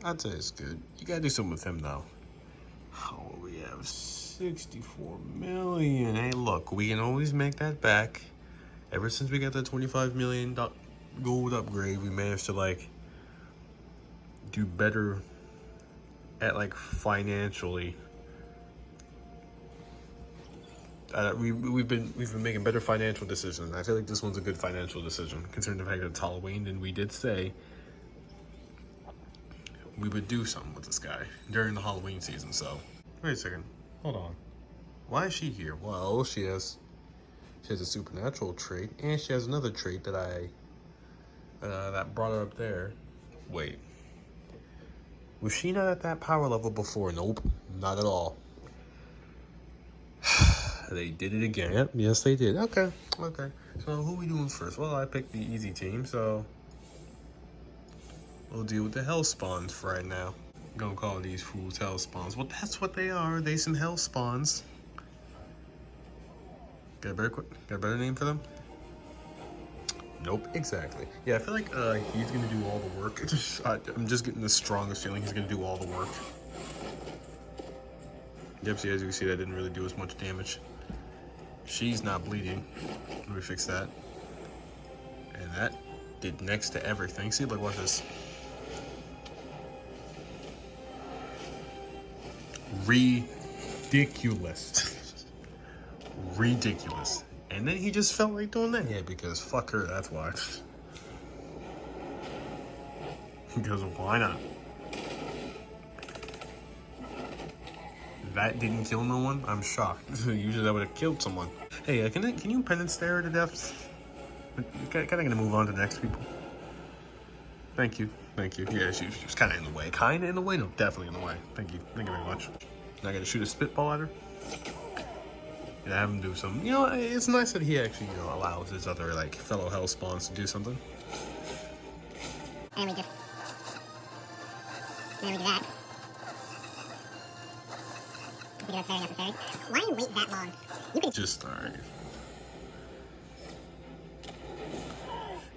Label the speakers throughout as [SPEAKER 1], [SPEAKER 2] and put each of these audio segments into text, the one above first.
[SPEAKER 1] I'd say it's good. You gotta do something with him though. Oh, we have 64 million. Hey, look, we can always make that back. Ever since we got that 25 million gold upgrade, we managed to like do better at like financially. We've been making better financial decisions. I feel like this one's a good financial decision, considering the fact that it's Halloween, and we did say we would do something with this guy during the Halloween season. So wait a second, hold on. Why is she here? Well, she has a supernatural trait, and she has another trait that that brought her up there. Wait, was she not at that power level before? Nope, not at all. They did it again. Yep, yes they did. Okay. So who are we doing first? Well, I picked the easy team, so we'll deal with the hell spawns for right now. I'm gonna call these fools hell spawns. Well, that's what they are. They some hell spawns. Got a better name for them? Nope, exactly. Yeah, I feel like he's gonna do all the work. I'm just getting the strongest feeling he's gonna do all the work. Yep, see, as you can see, that didn't really do as much damage. She's not bleeding. Let me fix that. And that did next to everything. See, look, watch this. Ridiculous. Ridiculous. And then he just felt like doing that. Yeah, because fuck her, that's why. Because why not? That didn't kill no one? I'm shocked. Usually that would have killed someone. Hey, can you penance stare to death? Kind of gonna move on to the next people. Thank you. Yeah, she was kind of in the way. Kind of in the way? No, definitely in the way. Thank you very much. Now I gotta shoot a spitball at her. And have him do something. You know, it's nice that he actually, allows his other, like, fellow hell spawns to do something.
[SPEAKER 2] And we do that. I think that's very necessary. Why do you wait that long? You can
[SPEAKER 1] just, alright.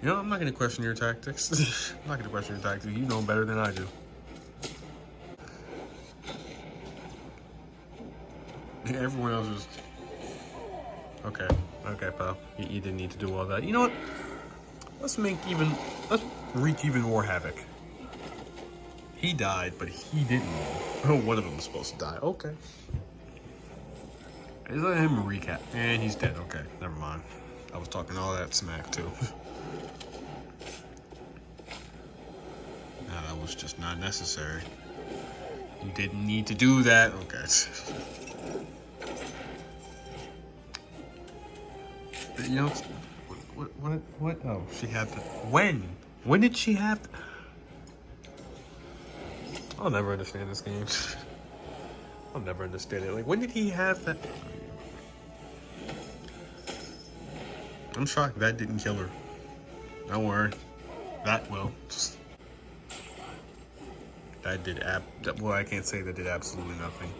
[SPEAKER 1] I'm not gonna question your tactics. I'm not gonna question your tactics. You know better than I do. Everyone else is... Okay, pal. You didn't need to do all that. You know what? Let's wreak even more havoc. He died, but he didn't. Oh, one of them was supposed to die. Okay. Just let him recap. And he's dead. Okay, never mind. I was talking all that smack, too. Nah, that was just not necessary. You didn't need to do that. Okay. What? Oh, she had to. When did she have to? I'll never understand this game. I'll never understand it. Like, when did he have that? I'm shocked that didn't kill her. Don't worry. That will. Well, I can't say that did absolutely nothing.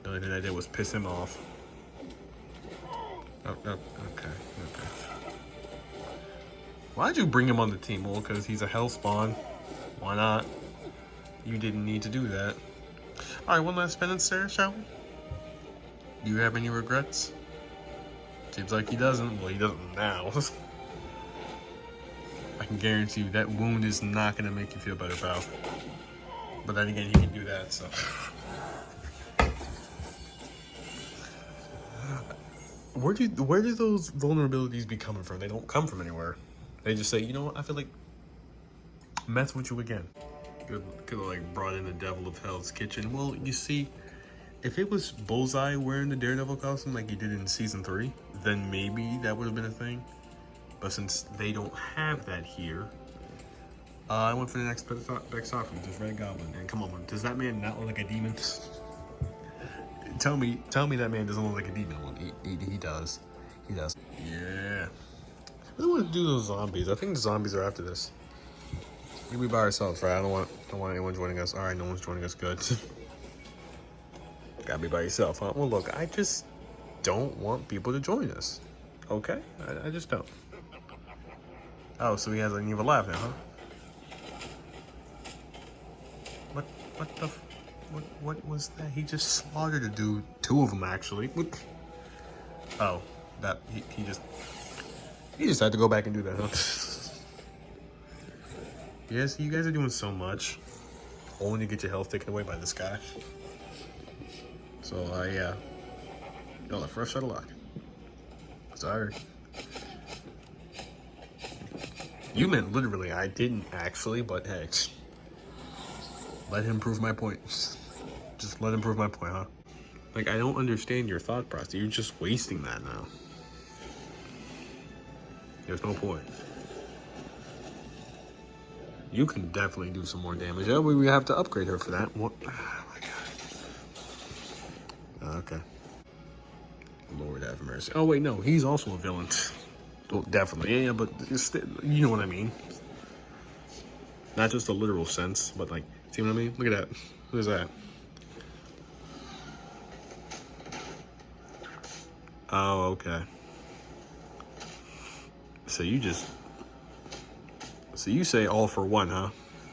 [SPEAKER 1] The only thing I did was piss him off. Oh, okay. Why'd you bring him on the team? Well, because he's a hell spawn. Why not? You didn't need to do that. Alright, one last penance there, shall we? Do you have any regrets? Seems like he doesn't. Well, he doesn't now. I can guarantee you that wound is not going to make you feel better, pal. But then again, he can do that, so... Where do those vulnerabilities be coming from? They don't come from anywhere. They just say, you know what, I feel like mess with you again. Could have like brought in the devil of Hell's Kitchen. Well, you see, if it was Bullseye wearing the Daredevil costume like he did in season 3, then maybe that would have been a thing. But since they don't have that here, I went for the next best option, just Red Goblin. And come on, does that man not look like a demon? Tell me that man doesn't look like a demon. Well, he does. He does. Yeah. I really want to do those zombies. I think the zombies are after this. We'll be by ourselves, right? I don't want anyone joining us. All right, no one's joining us. Good. Gotta be by yourself, huh? Well, look, I just don't want people to join us. Okay? I just don't. Oh, so he has an evil laugh now, huh? What the? What was that? He just slaughtered a dude. Two of them actually. What? Oh, that he just had to go back and do that, huh? Yes, you guys are doing so much, only to get your health taken away by this guy. So yeah, y'all are fresh out of luck. Sorry. You meant literally. I didn't actually, but hey, let him prove my point. Just let him prove my point, huh? Like, I don't understand your thought process. You're just wasting that now. There's no point. You can definitely do some more damage. Yeah, we have to upgrade her for that. What? Oh my god. Okay. Lord have mercy. Oh wait, no, he's also a villain. Well, definitely, yeah, but you know what I mean. Not just a literal sense, but like, see what I mean? Look at that. What is that? Oh, okay. So you say all for one, huh?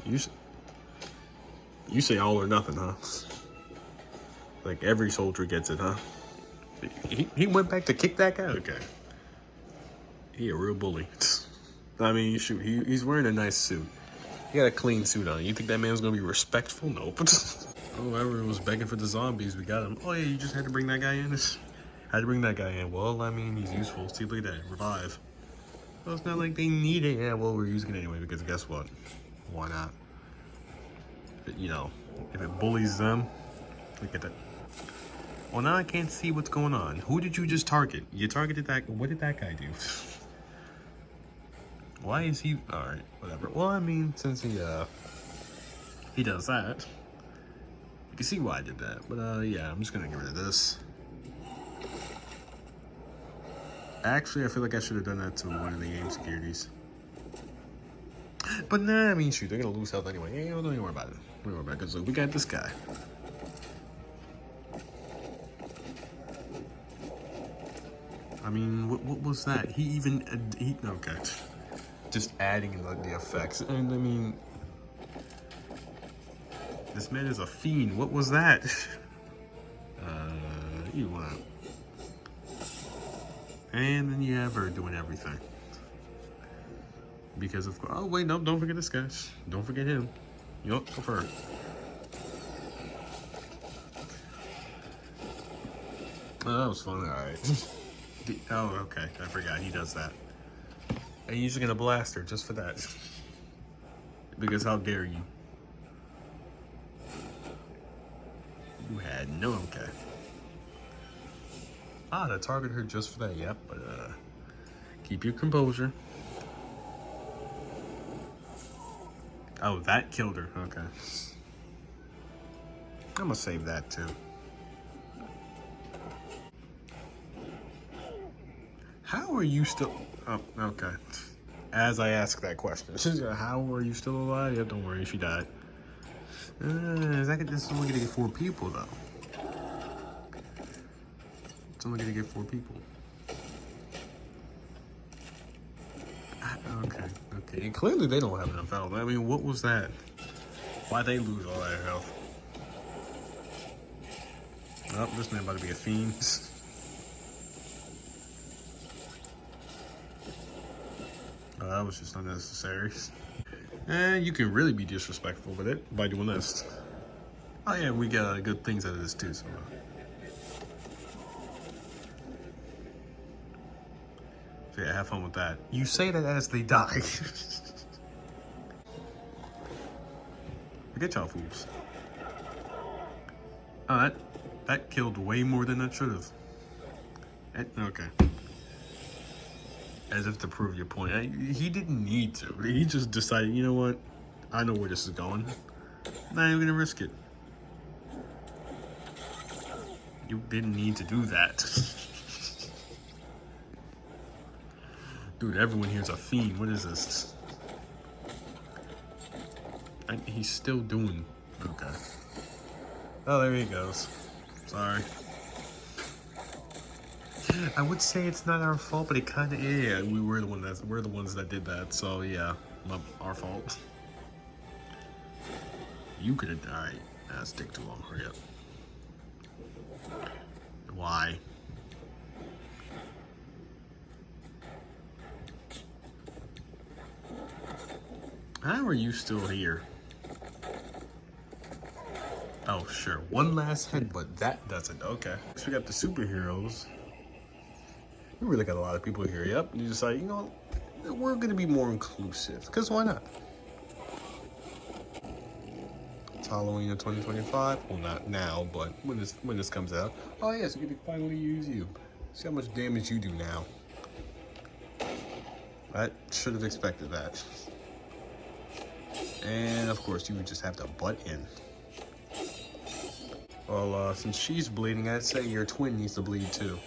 [SPEAKER 1] You say all or nothing, huh? Like every soldier gets it, huh? He went back to kick that guy? Okay. He a real bully. I mean, shoot, he's wearing a nice suit. He got a clean suit on. You think that man's gonna be respectful? Nope. Oh, everyone was begging for the zombies. We got him. Oh yeah, you just had to bring that guy in? Had to bring that guy in. Well, I mean, he's useful. See, look at that. Revive. Well, it's not like they need it. Yeah, well, we're using it anyway because guess what? Why not? But, you know, if it bullies them, look at that. Well, now I can't see what's going on. Who did you just target? You targeted that. What did that guy do? Why is he? All right, whatever. Well, I mean, since he does that, you can see why I did that. But yeah, I'm just gonna get rid of this. Actually, I feel like I should have done that to one of the game securities. But nah, I mean, shoot, they're gonna lose health anyway. Yeah, don't even worry about it. Don't worry about it, because we got this guy. I mean, what was that? He okay. Just adding the effects. And I mean, this man is a fiend. What was that? You want. And then you have her doing everything. Because of course, oh wait, no, don't forget this guy. Don't forget him. Yup, go for her. Oh, that was fun. All right. Oh, okay. I forgot he does that. And you're just gonna blast her just for that. Because how dare you? You had no okay. Ah, to target her just for that. Yep, but keep your composure. Oh, that killed her. Okay. I'm gonna save that too. How are you still? Oh, okay. As I ask that question, how are you still alive? Yeah, don't worry, she died. This is only gonna get 4 people though. It's only gonna get 4 people. Okay. And clearly they don't have enough health. I mean, what was that? Why'd they lose all that health? Oh, this man about to be a fiend. Oh, that was just unnecessary. And you can really be disrespectful with it by doing this. Oh yeah, we got good things out of this too, so. So yeah, have fun with that. You say that as they die. Forget y'all fools. Oh, that killed way more than that should have. Okay. As if to prove your point. He didn't need to. He just decided, you know what? I know where this is going. I'm not even gonna risk it. You didn't need to do that. Dude, everyone here's a fiend. What is this? He's still doing. Okay. Oh, there he goes. Sorry. I would say it's not our fault, but it kind of is. Yeah, we're the ones that did that. So yeah, our fault. You could have died. Nah, it's take too long. Hurry up. Why? How are you still here? Oh, sure. One last headbutt. That does it. Okay. So we got the superheroes. We really got a lot of people here. Yep. You decide, you know, we're going to be more inclusive. Because why not? It's Halloween of 2025. Well, not now, but when this comes out. Oh, yes, we can finally use you. See how much damage you do now. I should have expected that. And, of course, you would just have to butt in. Well, since she's bleeding, I'd say your twin needs to bleed too.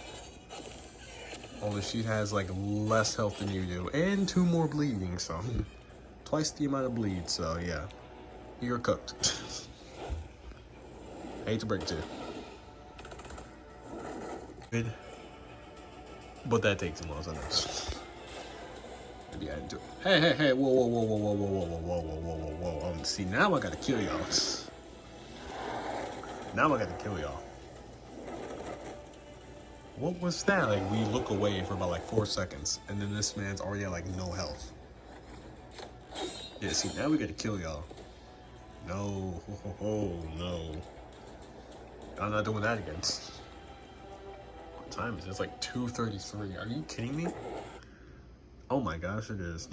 [SPEAKER 1] Only she has like less health than you do, and 2 more bleeding, so twice the amount of bleed. So yeah, you're cooked. Hate to break it to you. Good, but that takes too long. So maybe I didn't do it. Hey! Whoa! See, now I gotta kill y'all. Now I gotta kill y'all. What was that? Like, we look away for about like 4 seconds, and then this man's already at like no health. Yeah, see, now we gotta kill y'all. No, no. I'm not doing that again. What time is it? It's like 2:33. Are you kidding me? Oh my gosh, it is.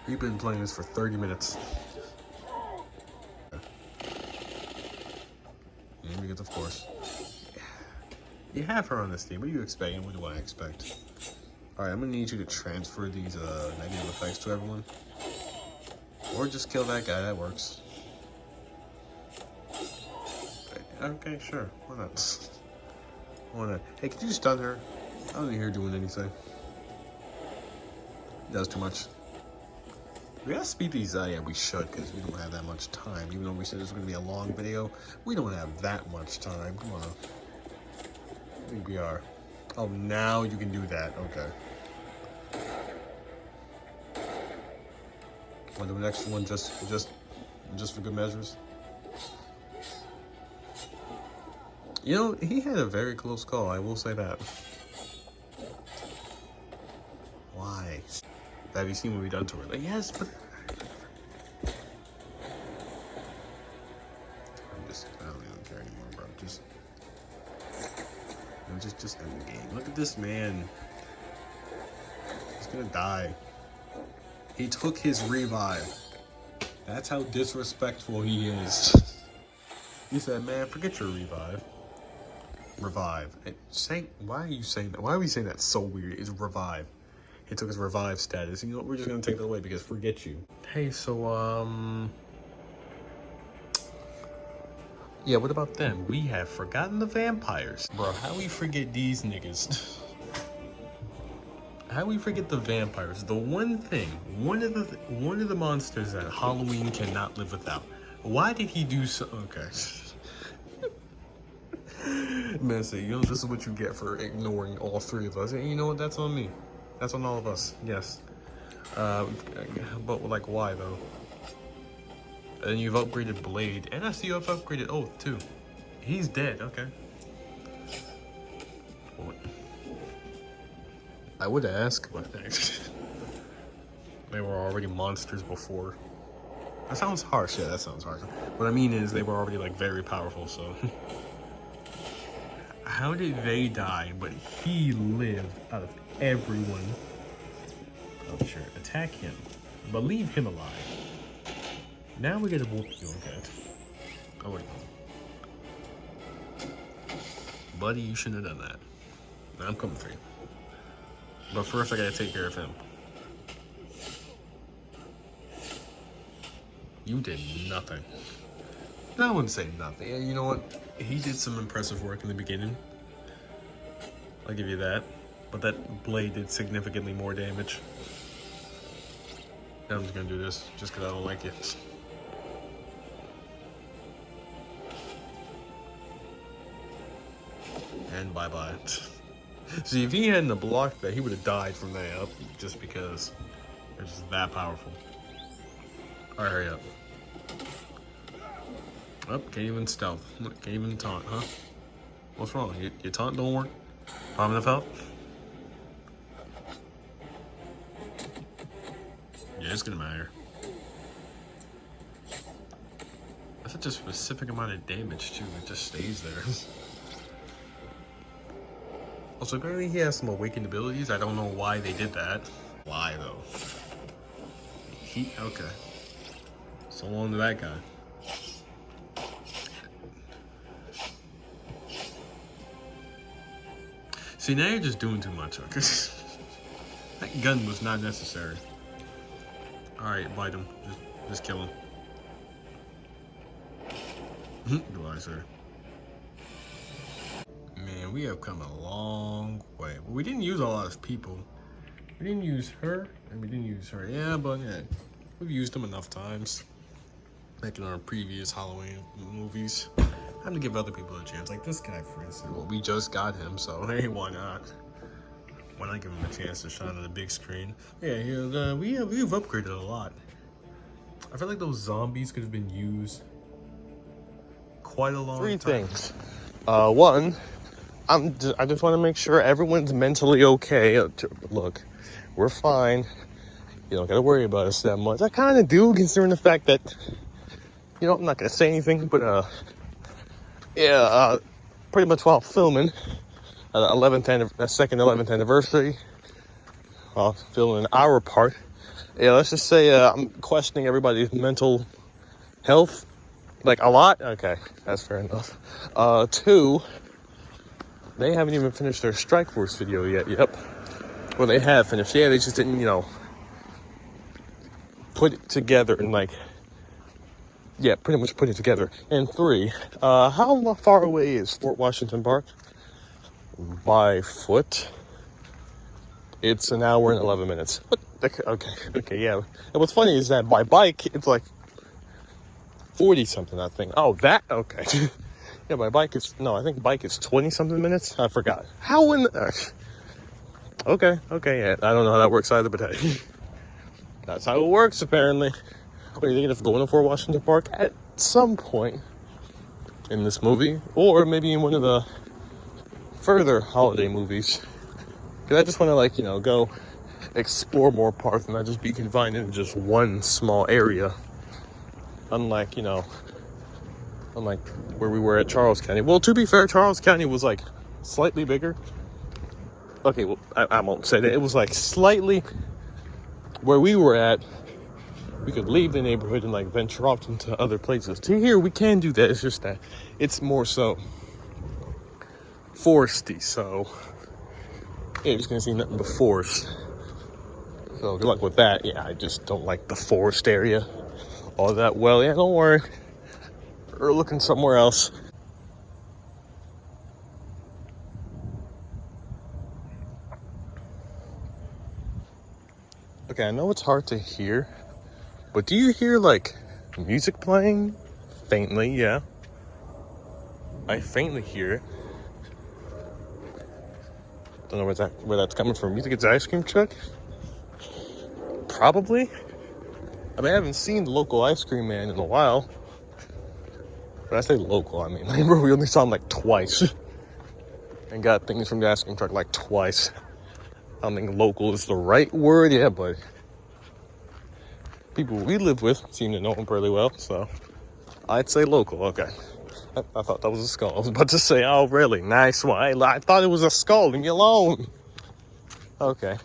[SPEAKER 1] We've been playing this for 30 minutes. And we get, of course. You have her on this team. What are you expecting? What do I expect? Alright, I'm gonna need you to transfer these negative effects to everyone. Or just kill that guy, that works. Okay, sure. Why not? Why not? Hey, can you stun her? I don't hear her doing anything. Does too much. We gotta speed these out. Yeah, we should, because we don't have that much time. Even though we said this was gonna be a long video, we don't have that much time. Come on. I think we are. Oh, now you can do that. Okay. Want to do the next one just for good measures? You know, he had a very close call. I will say that. Why? Have you seen what we done to her? Like, yes, but I don't even care anymore, bro. Just end the game. Look at this man. He's gonna die. He took his revive. That's how disrespectful he is. He said, man, forget your revive. Revive. Why are you saying that? Why are we saying that so weird? It's revive. He took his revive status. You know what? We're just gonna take that away because forget you. Hey, so, yeah, what about them? We have forgotten the vampires. Bro, how we forget these niggas? How we forget the vampires? The one thing, one of the monsters that Halloween cannot live without. Why did he do so? Okay. Man, say, you know, this is what you get for ignoring all 3 of us. And you know what? That's on me. That's on all of us. Yes. But like, why though? And you've upgraded Blade, and I see you have upgraded Oath too. He's dead. Okay. Well, I would ask, but they were already monsters before. That sounds harsh. Yeah, that sounds harsh. What I mean is they were already like very powerful. So how did they die, but he lived out of everyone? Oh, sure. Attack him, but leave him alive. Now we get to whoop you, okay? Oh, wait. Buddy, you shouldn't have done that. I'm coming for you. But first, I gotta take care of him. You did nothing. I wouldn't say nothing. You know what? He did some impressive work in the beginning. I'll give you that. But that blade did significantly more damage. I'm just gonna do this, just because I don't like it. And bye-bye. See, if he hadn't blocked that, he would have died from that up, just because it's just that powerful. Alright, hurry up. Oh, can't even stealth. Can't even taunt, huh? What's wrong? Your taunt don't work? Bomb enough out? Yeah, it's gonna matter. That's such a specific amount of damage, too. It just stays there. Also, apparently he has some awakened abilities. I don't know why they did that. Why, though? Okay. So long to that guy. See, now you're just doing too much. Okay? That gun was not necessary. Alright, bite him. Just kill him. Goodbye, sir. Man, we have come a long way. Well, we didn't use a lot of people. We didn't use her, and we didn't use her. Yeah, but yeah, we've used them enough times. Like in our previous Halloween movies. Time to give other people a chance. Like this guy, for instance. Well, we just got him, so hey, why not? Why not give him a chance to shine on the big screen? Yeah, we've upgraded a lot. I feel like those zombies could have been used quite a long time.
[SPEAKER 3] Three things. One, I just want to make sure everyone's mentally okay. Look, we're fine. You don't got to worry about us that much. I kind of do, considering the fact that, you know, I'm not going to say anything, but, pretty much while filming, second 11th anniversary, filming our part, let's just say, I'm questioning everybody's mental health, like a lot. Okay, that's fair enough. Two, they haven't even finished their Strike Force video yet. Yep. Well, they have finished. Yeah, they just didn't, put it together and pretty much put it together. And three, how far away is Fort Washington Park? By foot, it's an hour and 11 minutes. Okay, yeah. And what's funny is that by bike, it's like 40 something, I think. Oh, that, okay. Yeah, by bike I think bike is 20 something minutes. I forgot. How in the, okay, yeah. I don't know how that works either, but hey. That's how it works, apparently. What do you think of going to Fort Washington Park at some point in this movie? Or maybe in one of the further holiday movies? Because I just want to, go explore more parks and not just be confined in just one small area. Unlike where we were at Charles County. Well, to be fair, Charles County was, slightly bigger. Okay, well, I won't say that. It was, slightly... Where we were at, we could leave the neighborhood and venture off into other places. To here, we can do that. It's just that it's more so foresty. So yeah, you're just gonna see nothing but forest. So good luck with that. Yeah, I just don't like the forest area all that well. Yeah, don't worry. We're looking somewhere else. Okay, I know it's hard to hear, but do you hear music playing? Faintly, yeah. I faintly hear it. Don't know where that's coming from. You think it's an ice cream truck? Probably. I mean, I haven't seen the local ice cream man in a while. When I say local, I mean, we only saw him twice. And got things from the ice cream truck twice. I don't think local is the right word, yeah, but people we live with seem to know him fairly well, so I'd say local. Okay. I thought that was a skull. I was about to say, oh, really? Nice one. I thought it was a skull. Leave me alone. Okay.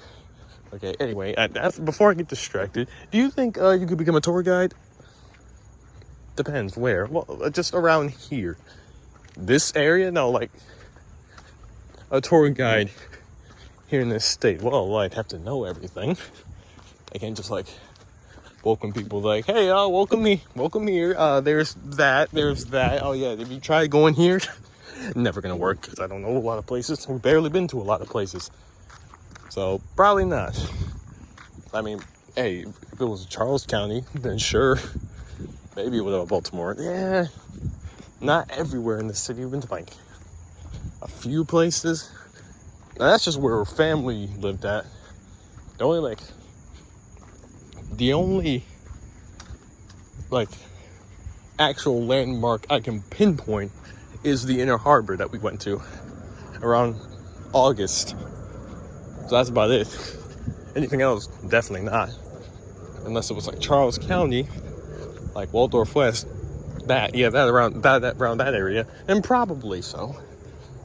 [SPEAKER 3] Anyway, before I get distracted, do you think you could become a tour guide? Depends where. Well, just around here. This area? No, a tour guide here in this state. Well, I'd have to know everything. I can't just welcome people hey, welcome here. There's that. Oh yeah, if you try going here, never gonna work because I don't know a lot of places. We've barely been to a lot of places, so probably not. I mean, hey, if it was Charles County, then sure, maybe it would have Baltimore. Yeah, not everywhere in the city. We've been to a few places. Now, that's just where our family lived at. The only actual landmark I can pinpoint is the Inner Harbor that we went to around August. So that's about it. Anything else, definitely not. Unless it was like Charles County, like Waldorf West, that around that area, and probably so.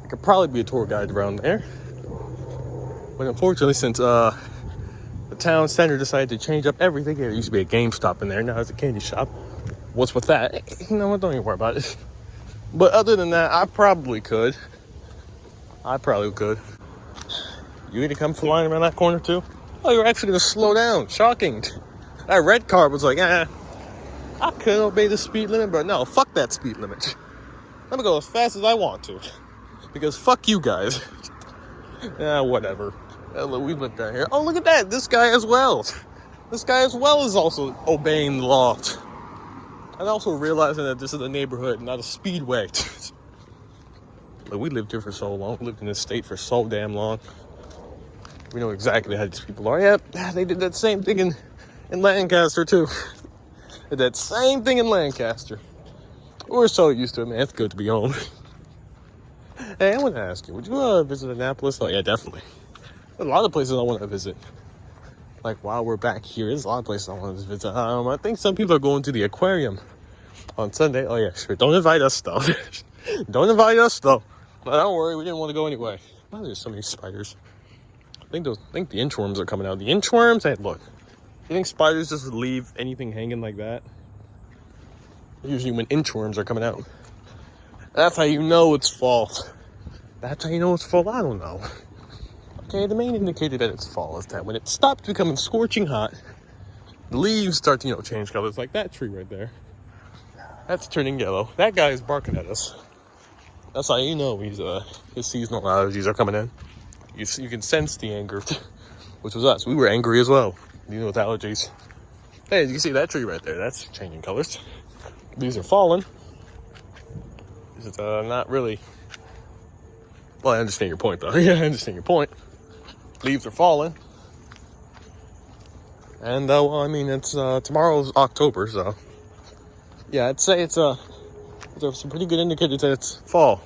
[SPEAKER 3] I could probably be a tour guide around there. But unfortunately, since the town center decided to change up everything, there used to be a GameStop in there, now it's a candy shop. What's with that? You know what, don't even worry about it. But other than that, I probably could. You need to come flying around that corner too? Oh, you're actually gonna slow down. Shocking. That red car was like, I could obey the speed limit, but no, fuck that speed limit. I'm gonna go as fast as I want to. Because fuck you guys. Yeah, whatever. We went down here. Oh, look at that. This guy as well. This guy as well is also obeying the law. And also realizing that this is a neighborhood, not a speedway. Like, we lived here for so long. We lived in this state for so damn long. We know exactly how these people are. Yep, they did that same thing in Lancaster, too. Did that same thing in Lancaster. We're so used to it, man. It's good to be home. Hey, I want to ask you, would you visit Annapolis? Oh, yeah, definitely. There's a lot of places I want to visit. Like, while we're back here, there's a lot of places I want to visit. I think some people are going to the aquarium on Sunday. Oh, yeah, sure. Don't invite us, though. Don't invite us, though. But don't worry, we didn't want to go anyway. Why there's so many spiders? I think the inchworms are coming out. The inchworms? Hey, look. You think spiders just leave anything hanging like that? Usually when inchworms are coming out. That's how you know it's fall. That's how you know it's fall? I don't know. Okay, the main indicator that it's fall is that when it stops becoming scorching hot, the leaves start to, change colors, like that tree right there. That's turning yellow. That guy is barking at us. That's how you know his seasonal allergies are coming in. You can sense the anger, which was us. We were angry as well, with allergies. Hey, you can see that tree right there. That's changing colors. These are falling. This is not really... Well, I understand your point, though. Yeah, I understand your point. Leaves are falling. And, well, I mean, it's tomorrow's October, so... Yeah, I'd say it's some pretty good indicators that it's fall.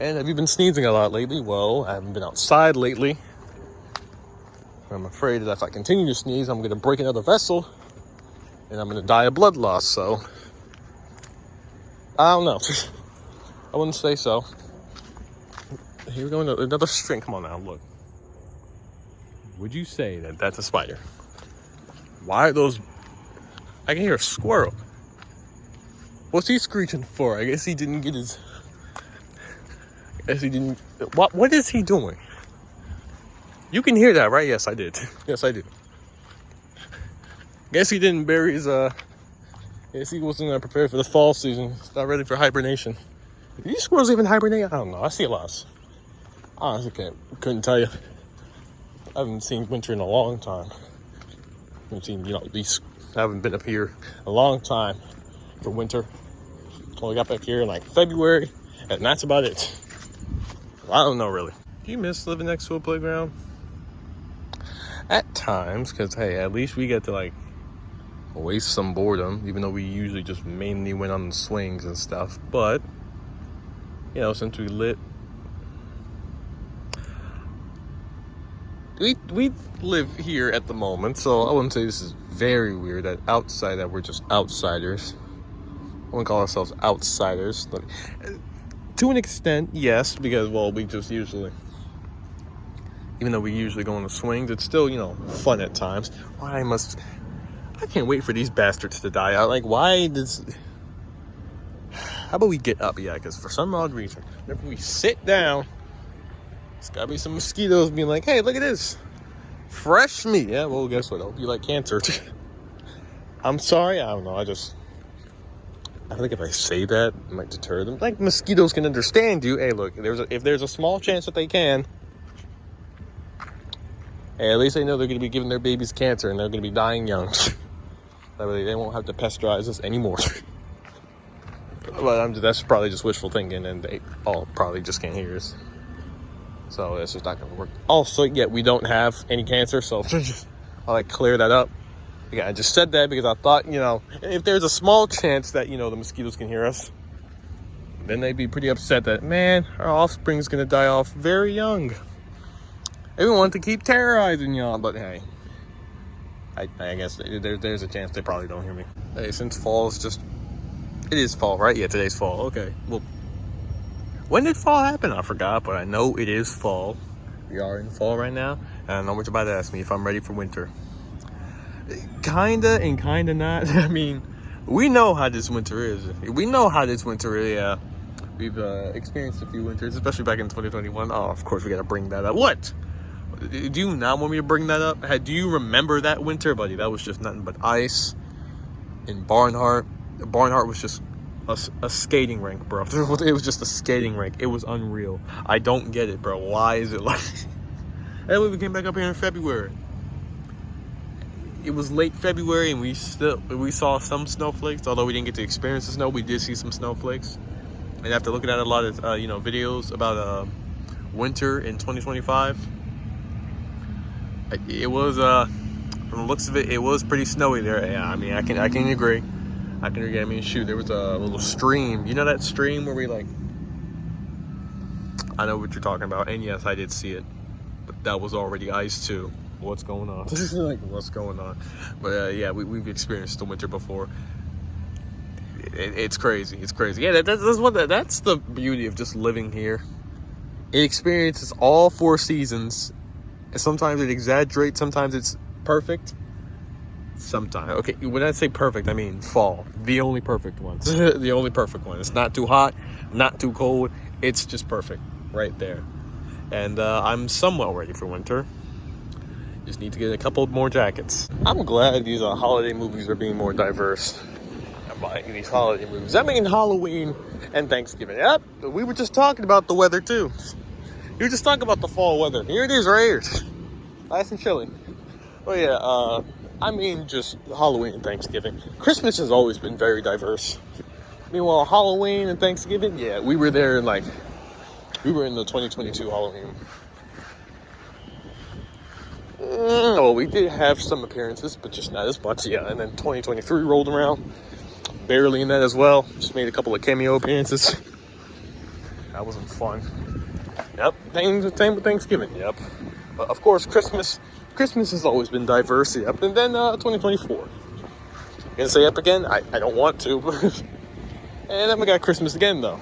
[SPEAKER 3] And have you been sneezing a lot lately? Well, I haven't been outside lately. I'm afraid that if I continue to sneeze, I'm going to break another vessel. And I'm going to die of blood loss, so... I don't know. I wouldn't say so. Here we go, another string. Come on now, look. Would you say that that's a spider? Why are those... I can hear a squirrel. What's he screeching for? I guess he didn't get his... What is he doing? You can hear that, right? Yes, I did. Yes, I did. Guess he didn't bury his... Guess he wasn't prepared for the fall season. He's not ready for hibernation. Do these squirrels even hibernate? I don't know. I see a lot. I honestly couldn't tell you. I haven't seen winter in a long time. I haven't seen, I haven't been up here a long time for winter. Only got back here in like February, and that's about it. Well, I don't know really. Do you miss living next to a playground? At times, because hey, at least we get to waste some boredom, even though we usually just mainly went on the swings and stuff. But since we live here at the moment, so I wouldn't say this is very weird that we're just outsiders. I wouldn't call ourselves outsiders. To an extent, yes, because we just usually, even though we usually go on the swings, it's still fun at times. I can't wait for these bastards to die out. How about we get up? Yeah, because for some odd reason, whenever we sit down, there's gotta be some mosquitoes being like, hey, look at this. Fresh meat. Yeah, well, guess what? I hope you like cancer. I'm sorry. I don't know. I think if I say that, it might deter them. Like, mosquitoes can understand you. Hey, look, if there's a small chance that they can, hey, at least they know they're going to be giving their babies cancer and they're going to be dying young. That way they won't have to pasteurize us anymore. But that's probably just wishful thinking, and they all probably just can't hear us. So that's just not going to work. Also, we don't have any cancer, so I'll clear that up. Yeah, I just said that because I thought, if there's a small chance that, the mosquitoes can hear us, then they'd be pretty upset that, man, our offspring's going to die off very young. Everyone wants to keep terrorizing y'all, but hey, I guess there's a chance they probably don't hear me. Hey, since fall is it is fall, right? Yeah, today's fall. Okay, well, when did fall happen? I forgot, but I know it is fall. We are in fall right now, and I know what you're about to ask me, if I'm ready for winter. Kinda and kinda not. I mean, we know how this winter is. Yeah. We've experienced a few winters, especially back in 2021. Oh, of course, we gotta bring that up. What? Do you not want me to bring that up? Do you remember that winter, buddy? That was just nothing but ice in Barnhart. Barnhart was just a skating rink, bro. It was just a skating rink. It was unreal. I don't get it, bro. Why is it like... And we came back up here in February. It was late February, and we saw some snowflakes. Although we didn't get to experience the snow, we did see some snowflakes. And after looking at a lot of videos about winter in 2025, it was from the looks of it, it was pretty snowy there. Yeah, I mean, I can agree. I mean, shoot, there was a little stream. You know that stream where we I know what you're talking about, and yes, I did see it, but that was already ice too. What's going on? What's going on? But yeah, we've experienced the winter before. It's crazy. It's crazy. Yeah, that's the beauty of just living here. It experiences all 4 seasons. And sometimes it exaggerates. Sometimes it's perfect. Sometimes. Okay, when I say perfect, I mean fall. The only perfect one. The only perfect one. It's not too hot, not too cold. It's just perfect right there. And I'm somewhat ready for winter. Just need to get a couple more jackets. I'm glad these holiday movies are being more diverse. I'm buying these holiday movies. I mean Halloween and Thanksgiving. Yep, we were just talking about the weather too. You were just talking about the fall weather. Here it is right here. Nice and chilly. Oh yeah, I mean just Halloween and Thanksgiving. Christmas has always been very diverse. Meanwhile, Halloween and Thanksgiving, yeah, we were there we were in the 2022 Halloween. Well, we did have some appearances, but just not as much, yeah. And then 2023 rolled around, barely in that as well. Just made a couple of cameo appearances. That wasn't fun. Yep, same with Thanksgiving, yep. But of course, Christmas has always been diverse, yep. And then 2024. Gonna say yep again? I don't want to. And then we got Christmas again, though.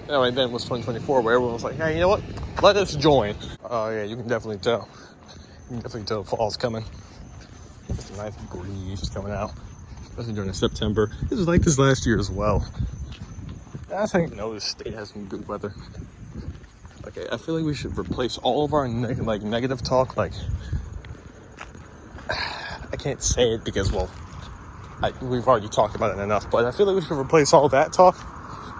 [SPEAKER 3] And then was 2024, where everyone was like, hey, you know what? Let us join. Oh, yeah, you can definitely tell. You can definitely tell fall's coming. It's a nice breeze coming out, especially during September. It was like this last year as well. I think this state has some good weather. Okay, I feel like we should replace all of our negative talk. I can't say it because, well, we've already talked about it enough. But I feel like we should replace all that talk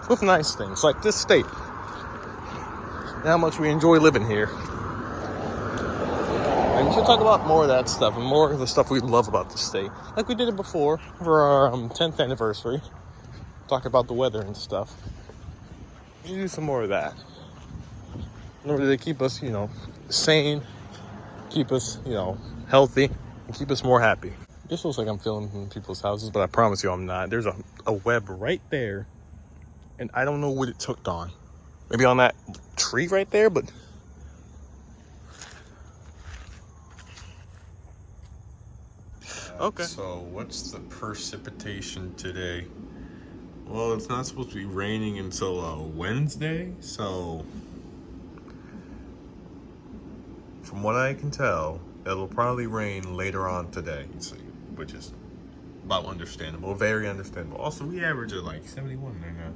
[SPEAKER 3] with nice things like this state and how much we enjoy living here. And we should talk about more of that stuff and more of the stuff we love about the state, like we did it before for our 10th anniversary. Talk about the weather and stuff. We should do some more of that in order to keep us, sane, keep us, healthy, and keep us more happy. This looks like I'm filming in people's houses, but I promise you I'm not. There's a web right there, and I don't know what it took on. Maybe on that tree right there, but... Okay. So what's the precipitation today? Well, it's not supposed to be raining until Wednesday, so from what I can tell, it'll probably rain later on today, which is about understandable, very understandable. Also, we average at 71 right now.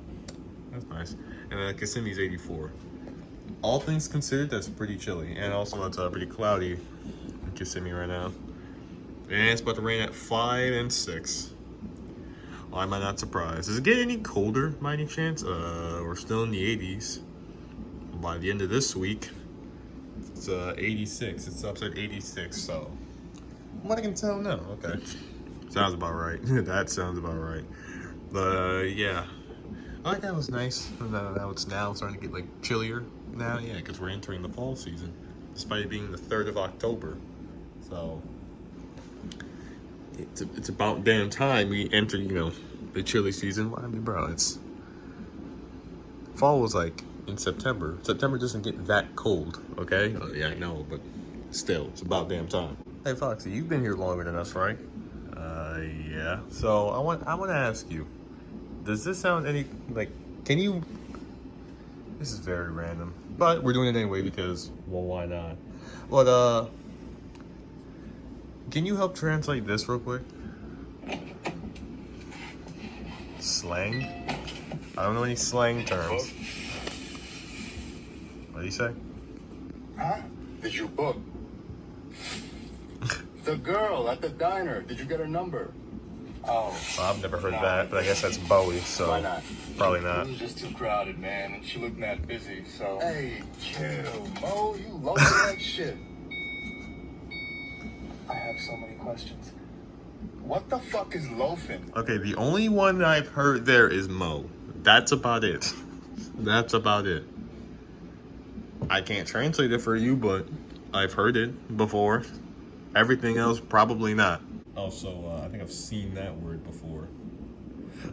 [SPEAKER 3] That's nice. And Kissimmee's 84. All things considered, that's pretty chilly, and also that's pretty cloudy in Kissimmee right now. And it's about to rain at 5 and 6. Why am I not surprised? Does it get any colder by any chance? We're still in the 80s. By the end of this week, it's 86. It's up at 86, so from what I can tell, no. Okay. Sounds about right. That sounds about right. But yeah. I like that was nice. Now it's starting to get chillier now, yeah, because we're entering the fall season, despite it being the 3rd of October. So it's about damn time we enter, the chilly season. I mean, bro, it's fall was like in September. September doesn't get that cold, okay? Yeah, I know, but still, it's about damn time. Hey, Foxy, you've been here longer than us, right? Yeah. So I want to ask you, does this sound any like? Can you? This is very random, but we're doing it anyway because, well, why not? But can you help translate this real quick? Slang? I don't know any slang terms. What do you say?
[SPEAKER 4] Huh? Did you book? The girl at the diner. Did you get her number? Oh.
[SPEAKER 3] Well, I've never heard that, but I guess that's Bowie, so
[SPEAKER 4] Why not?
[SPEAKER 3] probably not.
[SPEAKER 5] It was just too crowded, man, and she looked mad busy, so...
[SPEAKER 4] Hey, chill, Mo. You loaded that shit.
[SPEAKER 5] I have so many questions.
[SPEAKER 4] What the fuck is loafing?
[SPEAKER 3] Okay, the only one I've heard there is Mo. That's about it. That's about it. I can't translate it for you, but I've heard it before. Everything else, probably not. Also, I think I've seen that word before.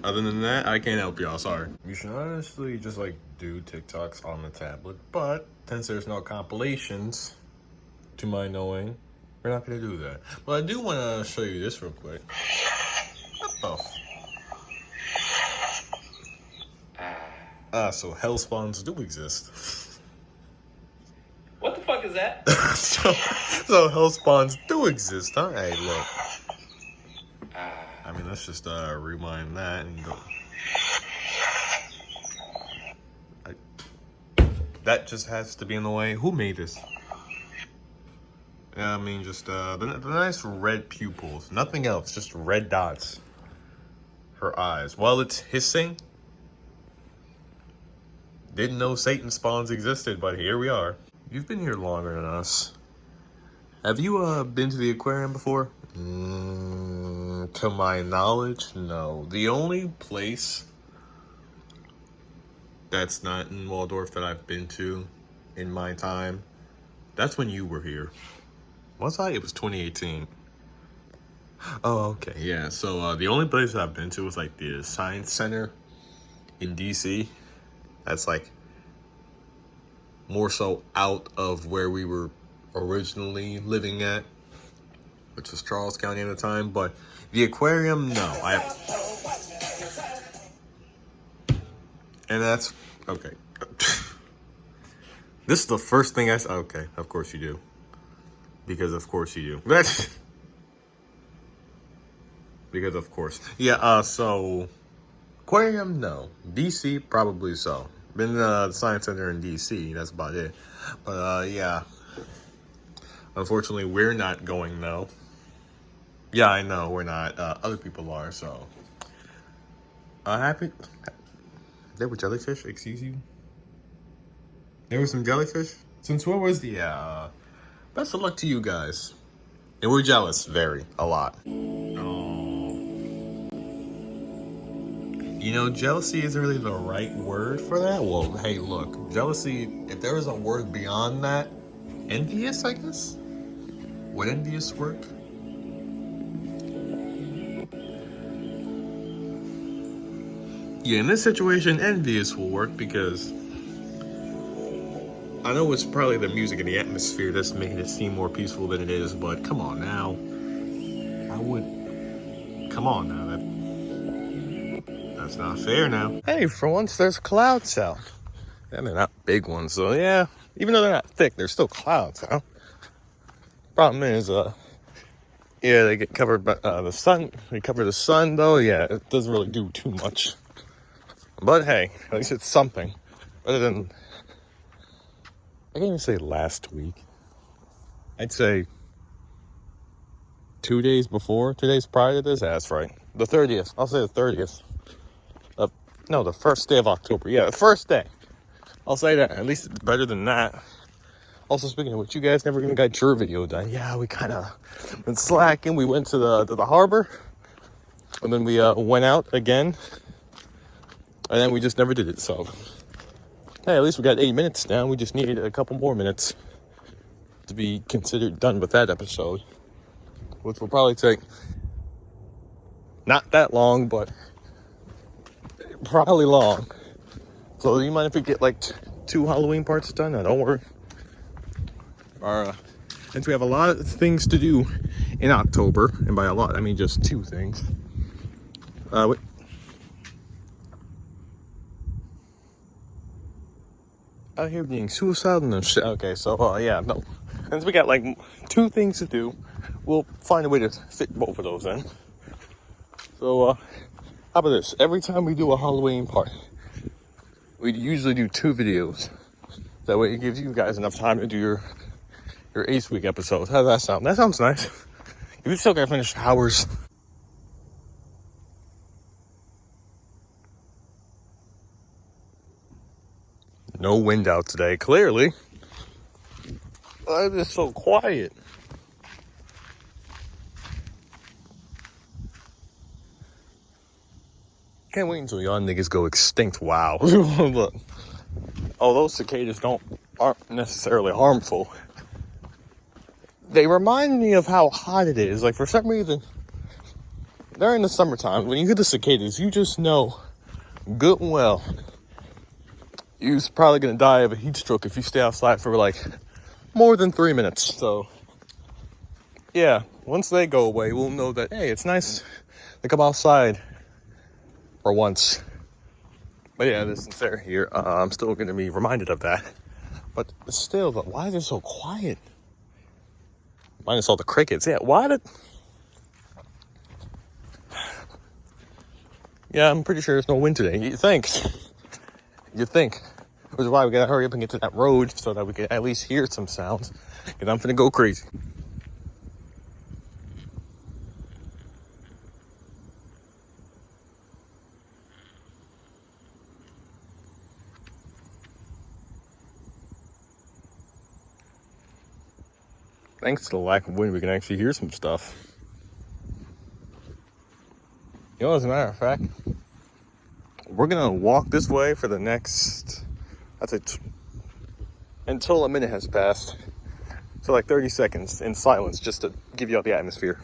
[SPEAKER 3] Other than that, I can't help y'all, sorry. You should honestly just, do TikToks on the tablet, but since there's no compilations, to my knowing, we're not going to do that. But I do want to show you this real quick. What the? So hell spawns do exist.
[SPEAKER 6] What the fuck is that?
[SPEAKER 3] so hell spawns do exist, huh? Hey, look. I mean, let's just rewind that and go. That just has to be in the way. Who made this? Yeah, I mean, just the nice red pupils. Nothing else, just red dots. Her eyes. While it's hissing. Didn't know Satan spawns existed, but here we are. You've been here longer than us. Have you been to the aquarium before? To my knowledge, no. The only place that's not in Waldorf that I've been to in my time, that's when you were here. Was I? It was 2018. Oh, okay. Yeah, so the only place I've been to was the Science Center in DC. That's more so out of where we were originally living at, which was Charles County at the time. But the aquarium, no. And that's okay. This is the first thing I said. Okay, of course you do. Because of course you do. Because of course. Yeah, so aquarium, no. DC, probably so. Been to the Science Center in DC, that's about it. But yeah. Unfortunately, we're not going though. Yeah, I know, we're not. Other people are, so. Happy. There were jellyfish, excuse you? There were some jellyfish? Since what was the, best of luck to you guys. And we're jealous, very, a lot. Jealousy isn't really the right word for that. Well, hey, look, jealousy, if there was a word beyond that, envious, I guess? Would envious work? Yeah, in this situation, envious will work because I know it's probably the music and the atmosphere that's making it seem more peaceful than it is, but come on now. Come on now, that's not fair now. Hey, for once there's clouds out. And they're not big ones, so yeah. Even though they're not thick, they're still clouds, huh? Problem is, yeah, they get covered by the sun. They cover the sun, though. Yeah, it doesn't really do too much. But hey, at least it's something. Other than, I can't even say last week. I'd say 2 days before, 2 days prior to this. That's right. The 30th. I'll say the 30th. No, the first day of October. Yeah, the first day. I'll say that. At least it's better than that. Also, speaking of which, you guys never even got your video done. Yeah, we kind of been slacking. We went to the harbor. And then we went out again. And then we just never did it. So, hey, at least we got 8 minutes now. We just needed a couple more minutes to be considered done with that episode. Which will probably take Not that long, but probably long. So you mind if we get like 2 Halloween parts done? No, don't worry. Since we have a lot of things to do in October, and by a lot, I mean just 2 things. Wait. Out here being suicidal and shit. Okay, so yeah, no. Since we got like 2 things to do, we'll find a way to fit both of those in. So how about this? Every time we do a Halloween part, we usually do 2 videos. That way it gives you guys enough time to do your 8th week episodes. How does that sound? That sounds nice. If you still gotta finish hours. No wind out today, clearly. Why is it so quiet? Can't wait until y'all niggas go extinct. Wow. Look. Although cicadas aren't necessarily harmful, they remind me of how hot it is. Like, for some reason, during the summertime, when you hear the cicadas, you just know good and well you're probably gonna die of a heat stroke if you stay outside for like more than 3 minutes. So yeah, once they go away, we'll know that, hey, it's nice to come outside for once. But yeah, since they're here, I'm still gonna be reminded of that. But still, why is it so quiet? Minus all the crickets. Yeah, why did... Yeah, I'm pretty sure there's no wind today. You think? Which is why we gotta hurry up and get to that road so that we can at least hear some sounds. Because I'm finna go crazy. Thanks to the lack of wind, we can actually hear some stuff. You know, as a matter of fact, we're gonna walk this way for the next, I'd say, until a minute has passed. So like 30 seconds in silence, just to give you all the atmosphere.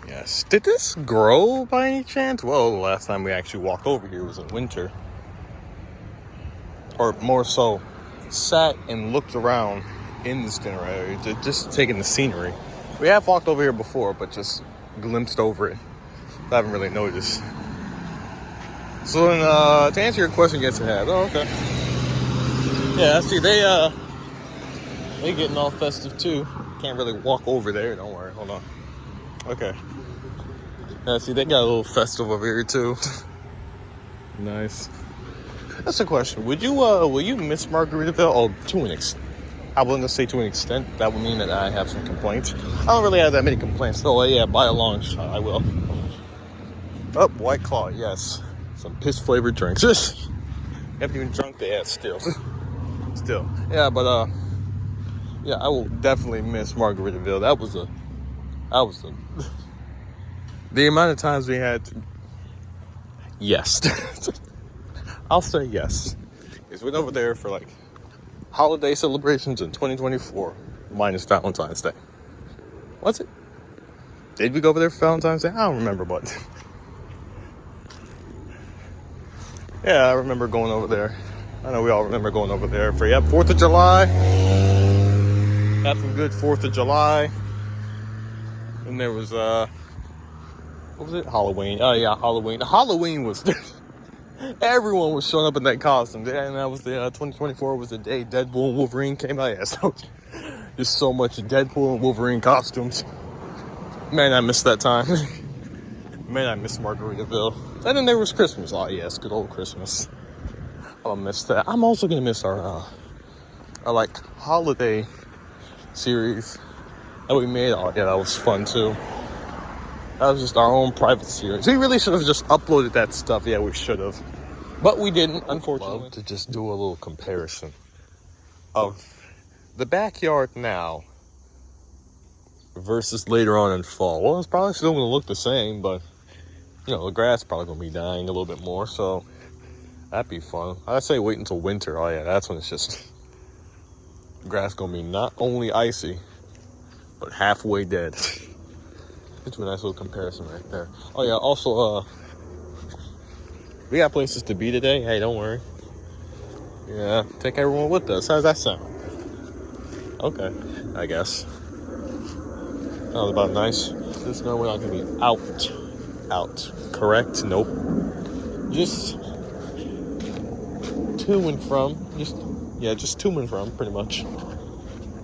[SPEAKER 3] Yes. Did this grow by any chance? Well, the last time we actually walked over here was in winter. Or more so, sat and looked around in this dinner area, just taking the scenery. We have walked over here before, but just glimpsed over it. I haven't really noticed. So then, to answer your question, yes, it has. Oh, okay. Yeah, see, they getting all festive too. Can't really walk over there. Don't worry. Hold on. Okay. Yeah, see, they got a little festival over here too. Nice. That's a question. Will you miss Margaritaville? Oh, to an extent. I wouldn't say to an extent. That would mean that I have some complaints. I don't really have that many complaints, though. Yeah, by a long shot, I will. Oh, White Claw, yes. Some piss-flavored drinks. Haven't even drunk that still. Still. Yeah, but, yeah, I will definitely miss Margaritaville. That was a... The amount of times we had to... Yes. I'll say yes. Because we went over there for, like, holiday celebrations in 2024, minus Valentine's Day. Was it? Did we go over there for Valentine's Day? I don't remember, but... Yeah, I remember going over there. I know we all remember going over there for, 4th of July. Had some good 4th of July. And there was, What was it? Halloween. Oh yeah, Halloween. Halloween was everyone was showing up in that costume. And that was the 2024 was the day Deadpool and Wolverine came out. Yeah, so just so much Deadpool and Wolverine costumes. Man, I missed that time. Man, I miss Margaritaville. And then there was Christmas. Oh yes, good old Christmas. I'll miss that. I'm also gonna miss our like holiday series that we made. Oh yeah, that was fun too. That was just our own private series. We really should have just uploaded that stuff. Yeah, we should have. But we didn't, unfortunately. Love to just do a little comparison of the backyard now versus later on in fall. Well, it's probably still going to look the same, but, you know, the grass is probably going to be dying a little bit more, so that'd be fun. I'd say wait until winter. Oh, yeah, that's when it's just... the grass going to be not only icy, but halfway dead. It's a nice little comparison right there. Oh, yeah, also, we got places to be today. Hey, don't worry. Yeah, take everyone with us. How does that sound? Okay, I guess. Sounds about nice. This no, we're not gonna be out. Correct? Nope. Just to and from. Just to and from, pretty much.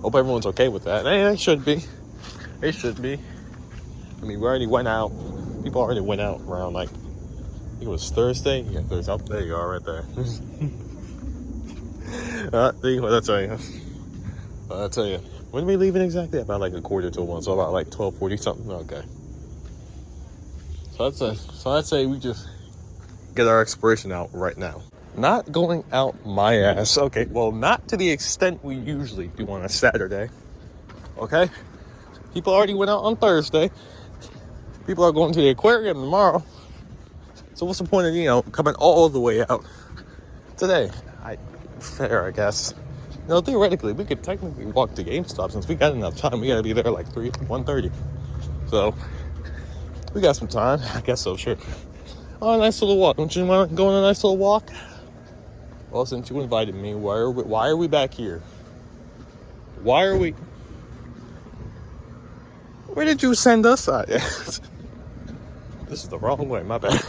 [SPEAKER 3] Hope everyone's okay with that. Hey, they should be. They should be. I mean, we already went out. People already went out around like, I think it was Thursday. Yeah, Thursday. Oh, there you are, right there. See what I tell you. I tell you. When are we leaving exactly? About like 1:45, so about like 12:40 something. Okay. So I'd say we just get our expiration out right now. Not going out my ass. Okay, well, not to the extent we usually do on a Saturday. Okay? People already went out on Thursday. People are going to the aquarium tomorrow. So what's the point of, coming all the way out today? Fair, I guess. Theoretically, we could technically walk to GameStop since we got enough time. We gotta be there like 1:30. So, we got some time. I guess so, sure. Oh, a nice little walk. Don't you want to go on a nice little walk? Well, since you invited me, why are we back here? Why are we... Where did you send us? This is the wrong way, my bad.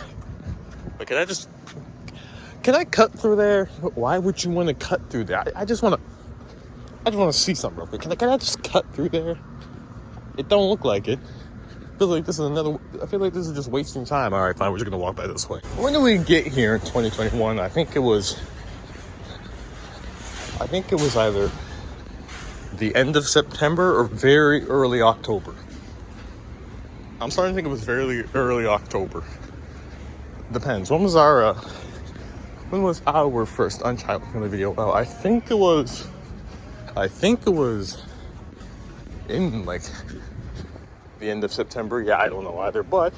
[SPEAKER 3] But can I cut through there? Why would you want to cut through there? I just want to see something real quick. Can I just cut through there? It don't look like it. I feel like this is just wasting time. All right, fine. We're just gonna walk by this way. When did we get here in 2021? I think it was either the end of September or very early October. I'm starting to think it was very early October. Depends. When was our first Unchild family video? Well, I think it was in like the end of September. Yeah, I don't know either, but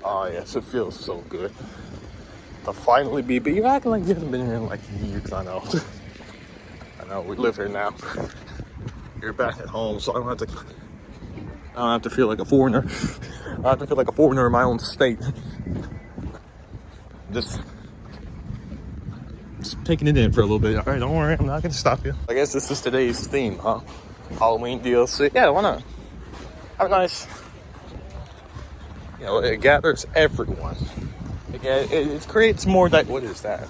[SPEAKER 3] yes, it feels so good to finally be. But you're acting like you haven't been here in like years. I know. We live here now. You're back at home, so I don't have to feel like a foreigner. I don't have to feel like a foreigner in my own state. Just taking it in for a little bit. All right, don't worry, I'm not gonna stop you. I guess this is today's theme, huh? Halloween DLC. Yeah, why not? Have a nice. It gathers everyone. It creates more. What is that?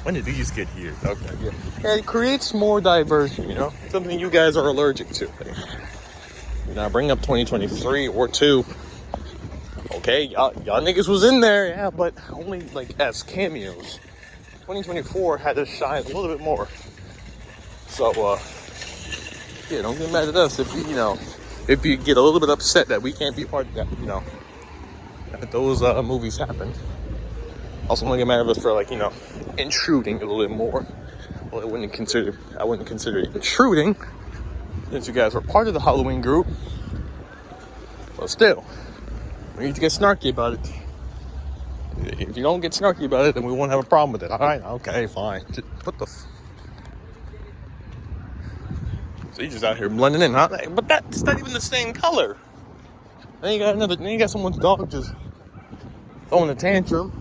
[SPEAKER 3] When did these get here? Okay, yeah. It creates more diversion. Something you guys are allergic to. Now bring up 2023 or 2. Okay, y'all niggas was in there, yeah, but only like as cameos. 2024 had to shine a little bit more. So, don't get mad at us if you get a little bit upset that we can't be part of that, that those movies happened. Also, don't get mad at us for intruding a little bit more. Well, I wouldn't consider it intruding since you guys were part of the Halloween group. But still, we need to get snarky about it. If you don't get snarky about it, then we won't have a problem with it. All right, okay, fine. What the? So you just out here blending in, huh? But that's not even the same color. Then you got someone's dog just throwing a tantrum.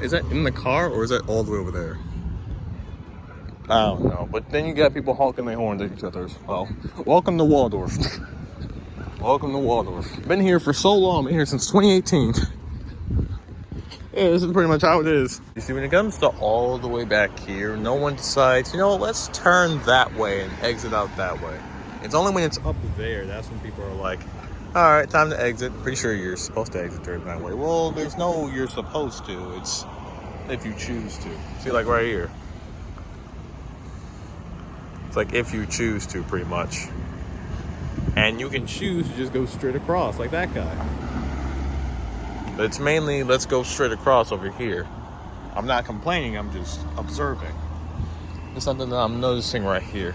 [SPEAKER 3] Is that in the car or is that all the way over there? I don't know. But then you got people honking their horns at each other. Well, welcome to Waldorf. Welcome to Waldorf. Been here for so long. Been here since 2018. Yeah, this is pretty much how it is. You see, when it comes to all the way back here, no one decides, you know what, let's turn that way and exit out that way. It's only when it's up there, that's when people are like, all right, time to exit. Pretty sure you're supposed to exit there that way. Well, there's no you're supposed to. It's if you choose to. See, like right here. It's like if you choose to, pretty much. And you can choose to just go straight across, like that guy. But it's mainly, let's go straight across over here. I'm not complaining, I'm just observing. It's something that I'm noticing right here.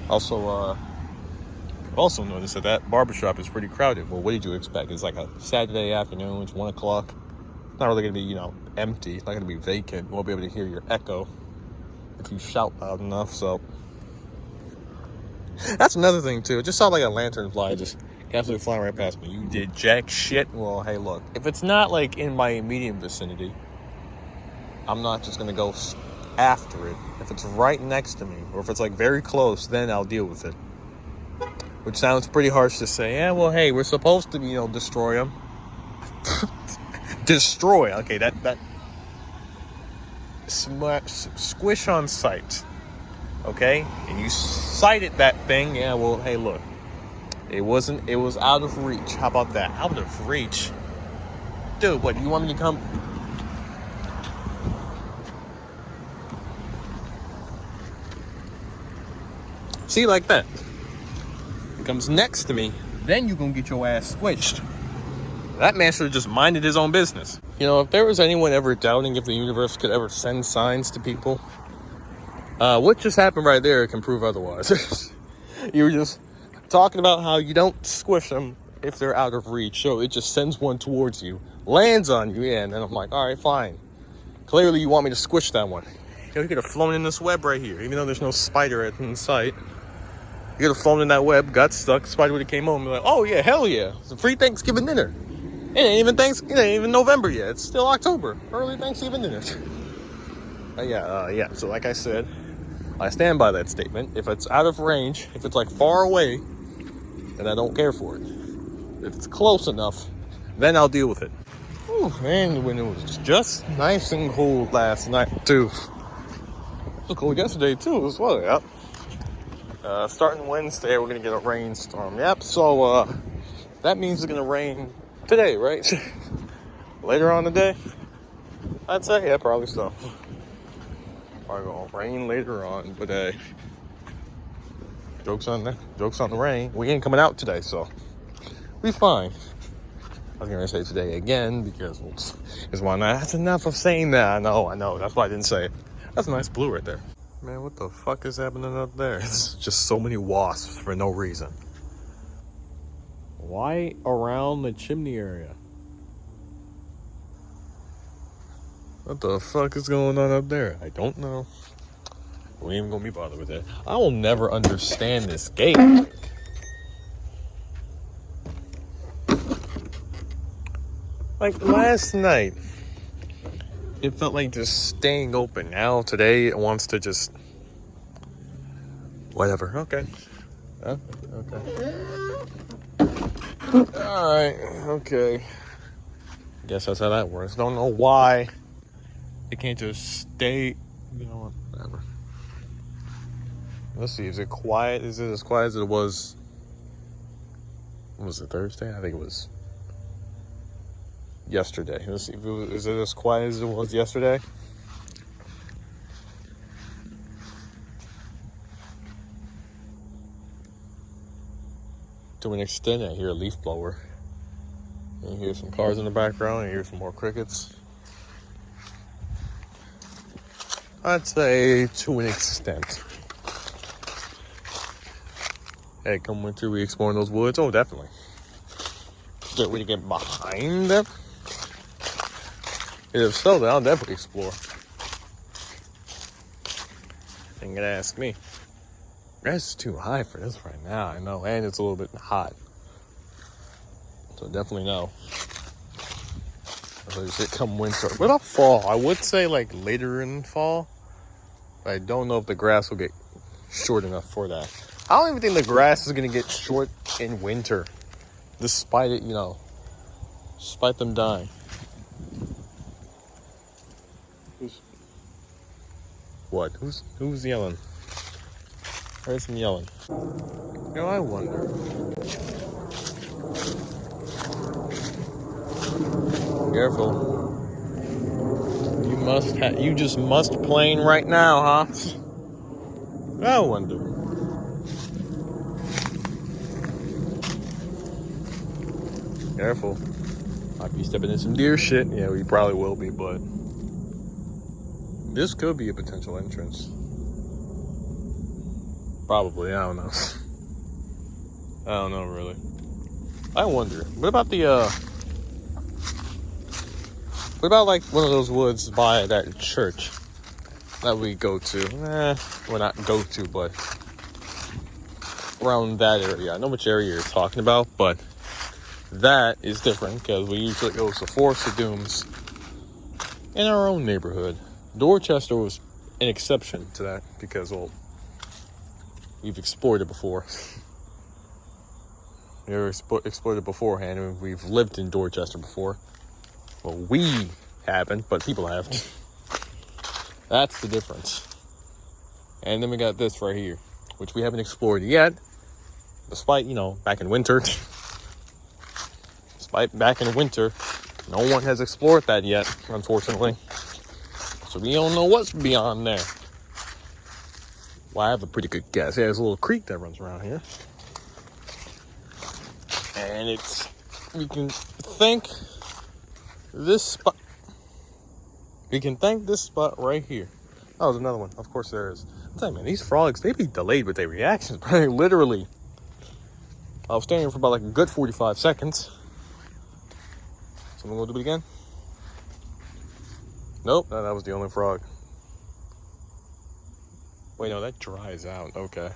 [SPEAKER 3] Also noticed that barbershop is pretty crowded. Well, what did you expect? It's like a Saturday afternoon, it's 1 o'clock. It's not really gonna be, empty. It's not gonna be vacant. You won't be able to hear your echo if you shout loud enough, so. That's another thing too. I just saw like a lantern fly just absolutely flying right past me. You did jack shit. Well, hey, look. If it's not like in my immediate vicinity, I'm not just gonna go after it. If it's right next to me, or if it's like very close, then I'll deal with it. Which sounds pretty harsh to say. Yeah, well, hey, we're supposed to, destroy them. Destroy. Okay, that squish on sight. Okay, and you sighted that thing. Yeah, well, hey, look, it was out of reach. How about that? Out of reach, dude. What, you want me to come? See, like that. It comes next to me, then you gonna get your ass squished. That man should have just minded his own business. If there was anyone ever doubting if the universe could ever send signs to people, what just happened right there can prove otherwise. You were just talking about how you don't squish them if they're out of reach, so it just sends one towards you, lands on you, and then I'm like, all right, fine. Clearly you want me to squish that one. You could have flown in this web right here, even though there's no spider in sight. You could have flown in that web, got stuck, spider would have came home and be like, oh yeah, hell yeah, it's a free Thanksgiving dinner. It ain't even November yet, it's still October, early Thanksgiving dinner. Yeah, so like I said, I stand by that statement. If it's out of range, if it's like far away, then I don't care for it. If it's close enough, then I'll deal with it. Ooh, and when it was just nice and cold last night too. It was cold yesterday too as well, yep. Starting Wednesday, we're gonna get a rainstorm. Yep, so that means it's gonna rain today, right? Later on today? I'd say, yeah, probably so. Probably gonna rain later on, but hey, jokes on the rain. We ain't coming out today, so we fine. I was gonna say today again because it's one night. That's enough of saying that. I know. That's why I didn't say it. That's a nice blue right there. Man, what the fuck is happening up there? It's just so many wasps for no reason. Why around the chimney area? What the fuck is going on up there? I don't know. We ain't even gonna be bothered with it. I will never understand this gate. Like last night, it felt like just staying open. Now today, it wants to just whatever. Okay. Okay. All right. Okay. Guess that's how that works. Don't know why it can't just stay. You know what? Whatever. Let's see. Is it quiet? Is it as quiet as it was? Was it Thursday? I think it was yesterday. Let's see. Is it as quiet as it was yesterday? To an extent, I hear a leaf blower. You hear some cars in the background. You hear some more crickets. I'd say to an extent. Hey, come winter, we exploring those woods? Oh, definitely. Get we to get behind them? If so, then I'll definitely explore. You can ask me. Grass is too high for this right now, I know, and it's a little bit hot. So definitely no. As I say, come winter. What about fall? I would say like later in fall. But I don't know if the grass will get short enough for that. I don't even think the grass is going to get short in winter. despite it, despite them dying. What? Who's yelling? I heard some yelling. I wonder. Careful. You just must plane right now, huh? I wonder. Careful. Might be stepping in some deer shit. Yeah, we probably will be, but this could be a potential entrance. Probably, I don't know. I don't know, really. I wonder. What about what about like one of those woods by that church that we go to? Well, not go to, but around that area. I know which area you're talking about, but that is different because we usually go to Forest of Dooms in our own neighborhood. Dorchester was an exception to that because, well, we've explored it before. We ever explored it beforehand, and we've lived in Dorchester before. Well, we haven't, but people have. That's the difference. And then we got this right here, which we haven't explored yet, despite, back in winter. Despite back in winter, no one has explored that yet, unfortunately. So we don't know what's beyond there. Well, I have a pretty good guess. Yeah, there's a little creek that runs around here. And we can thank this spot. We can thank this spot right here. Oh, there's another one. Of course there is. I'm telling you, man, these frogs, they be delayed with their reactions. But literally, I was standing here for about like a good 45 seconds. Someone gonna do it again? Nope, no, that was the only frog. Wait, no, that dries out. Okay.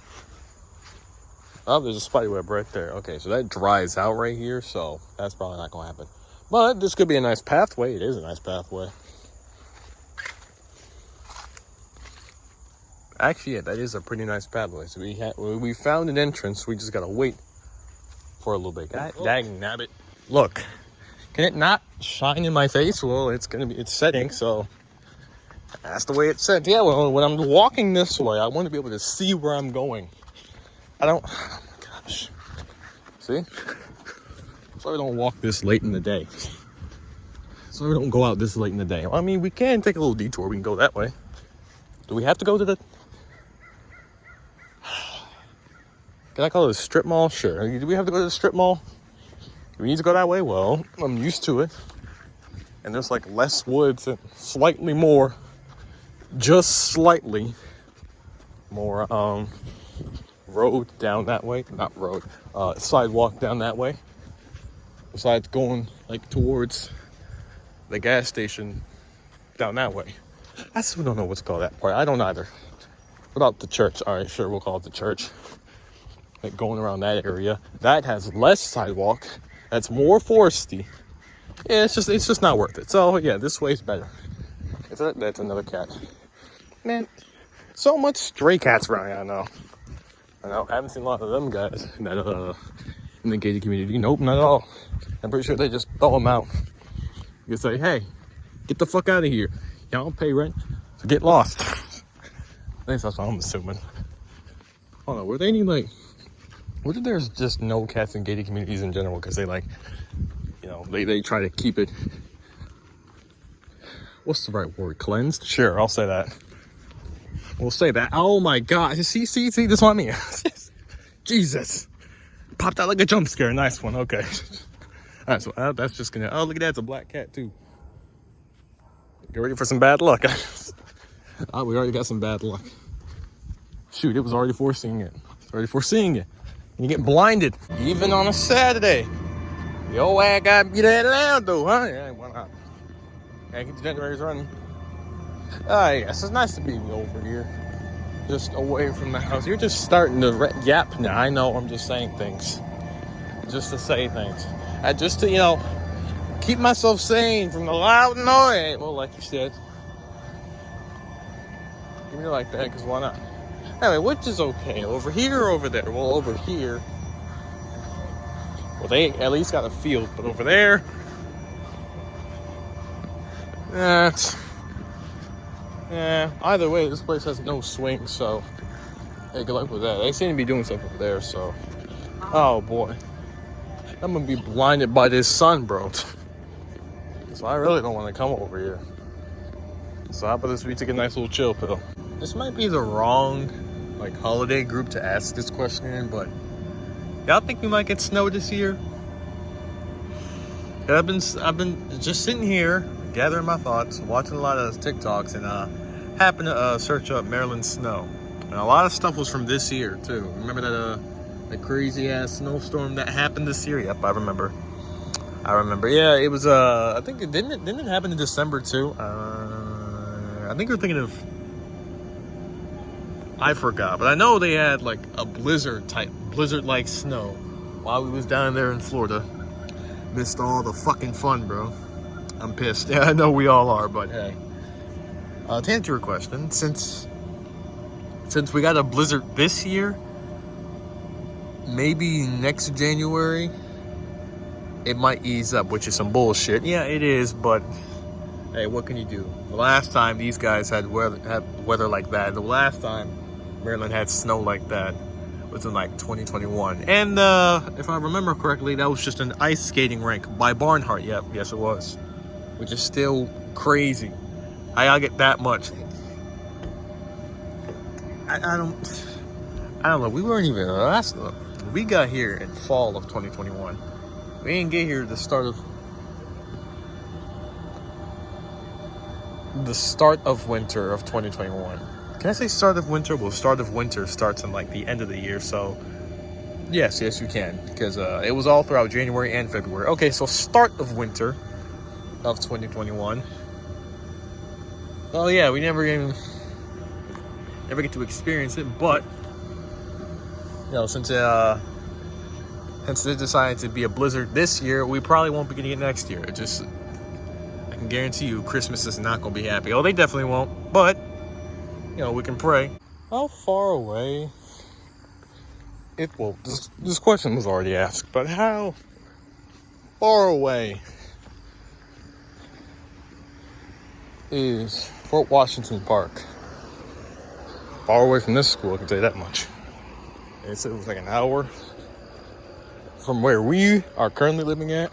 [SPEAKER 3] Oh, there's a spiderweb right there. Okay, so that dries out right here, so that's probably not gonna happen. But this could be a nice pathway. It is a nice pathway. Actually, yeah, that is a pretty nice pathway. So we found an entrance. We just gotta wait for a little bit. Dang nabbit. Look, can it not shine in my face? Well, it's setting, so that's the way it's set. Yeah, well, when I'm walking this way, I want to be able to see where I'm going. Oh my gosh. See? So we don't walk this late in the day. So we don't go out this late in the day. Well, I mean, we can take a little detour. We can go that way. Do we have to go to the... Can I call it a strip mall? Sure. Do we have to go to the strip mall? Do we need to go that way? Well, I'm used to it. And there's like less woods and slightly more, just slightly more, road down that way. Not road, sidewalk down that way. Besides going like towards the gas station down that way. I still don't know what's called that part. I don't either. What about the church? All right, sure, we'll call it the church. Like going around that area. That has less sidewalk. That's more foresty. Yeah, it's just not worth it. So yeah, this way's better. That's another cat. Man, so much stray cats around here. I know. I haven't seen a lot of them guys in the gated community. Nope, not at all. I'm pretty sure they just throw them out. You can say, hey, get the fuck out of here. Y'all don't pay rent, so get lost. At least that's what I'm assuming. I don't know. Were there any what if there's just no cats in gated communities in general? Because they they try to keep it. What's the right word? Cleansed? Sure, I'll say that. We'll say that. Oh my god. See, this is what I mean. Jesus. Popped out like a jump scare. Nice one. Okay. Alright, so that's just gonna... Oh, look at that. It's a black cat, too. Get ready for some bad luck. Oh, we already got some bad luck. Shoot, it was already foreseeing it. You get blinded. Even on a Saturday. The old ass gotta be that loud, though, huh? Yeah, why not? Gotta keep the generators running. Yes, it's nice to be over here. Just away from the house. You're just starting to yap now. I know, I'm just saying things. Just to say things. Just to, keep myself sane from the loud noise. Well, like you said. Give me like that, because why not? Anyway, which is okay? Over here or over there? Well, over here. Well, they at least got a field, but over there, either way, this place has no swing, so hey, good luck with that. They seem to be doing stuff over there, so. Oh boy. I'm gonna be blinded by this sun, bro. So I really don't want to come over here. So how about this we take a nice little chill pill? This might be the wrong like holiday group to ask this question in, but y'all think we might get snow this year? I've been just sitting here gathering my thoughts, watching a lot of TikToks, and happened to search up Maryland snow. And a lot of stuff was from this year too. Remember that crazy ass snowstorm that happened this year? Yep, I remember. Yeah, it was I think didn't it happen in December too? I think you're thinking of, I forgot, but I know they had like a blizzard like snow while we was down there in Florida. Missed all the fucking fun, bro. I'm pissed. Yeah, I know we all are, but hey. To answer your question, since we got a blizzard this year, maybe next January it might ease up, which is some bullshit. Yeah, it is, but hey, what can you do? The last time these guys had weather like that, the last time Maryland had snow like that was in like 2021. And if I remember correctly, that was just an ice skating rink by Barnhart. Yep, yes it was. Which is still crazy. I'll get that much. I don't know. We weren't even we got here in fall of 2021. We didn't get here at the start of winter of 2021. Can I say start of winter? Well, start of winter starts in like the end of the year, so yes you can, because it was all throughout January and February. Okay, so start of winter of 2021. Oh yeah, we never get to experience it, but you know, since they decided to be a blizzard this year, we probably won't be getting it next year. I can guarantee you Christmas is not going to be happy. Oh, they definitely won't, but you know, we can pray. How far away? This question was already asked, but how far away is Fort Washington Park? Far away from this school, I can tell you that much. They said it was like an hour from where we are currently living at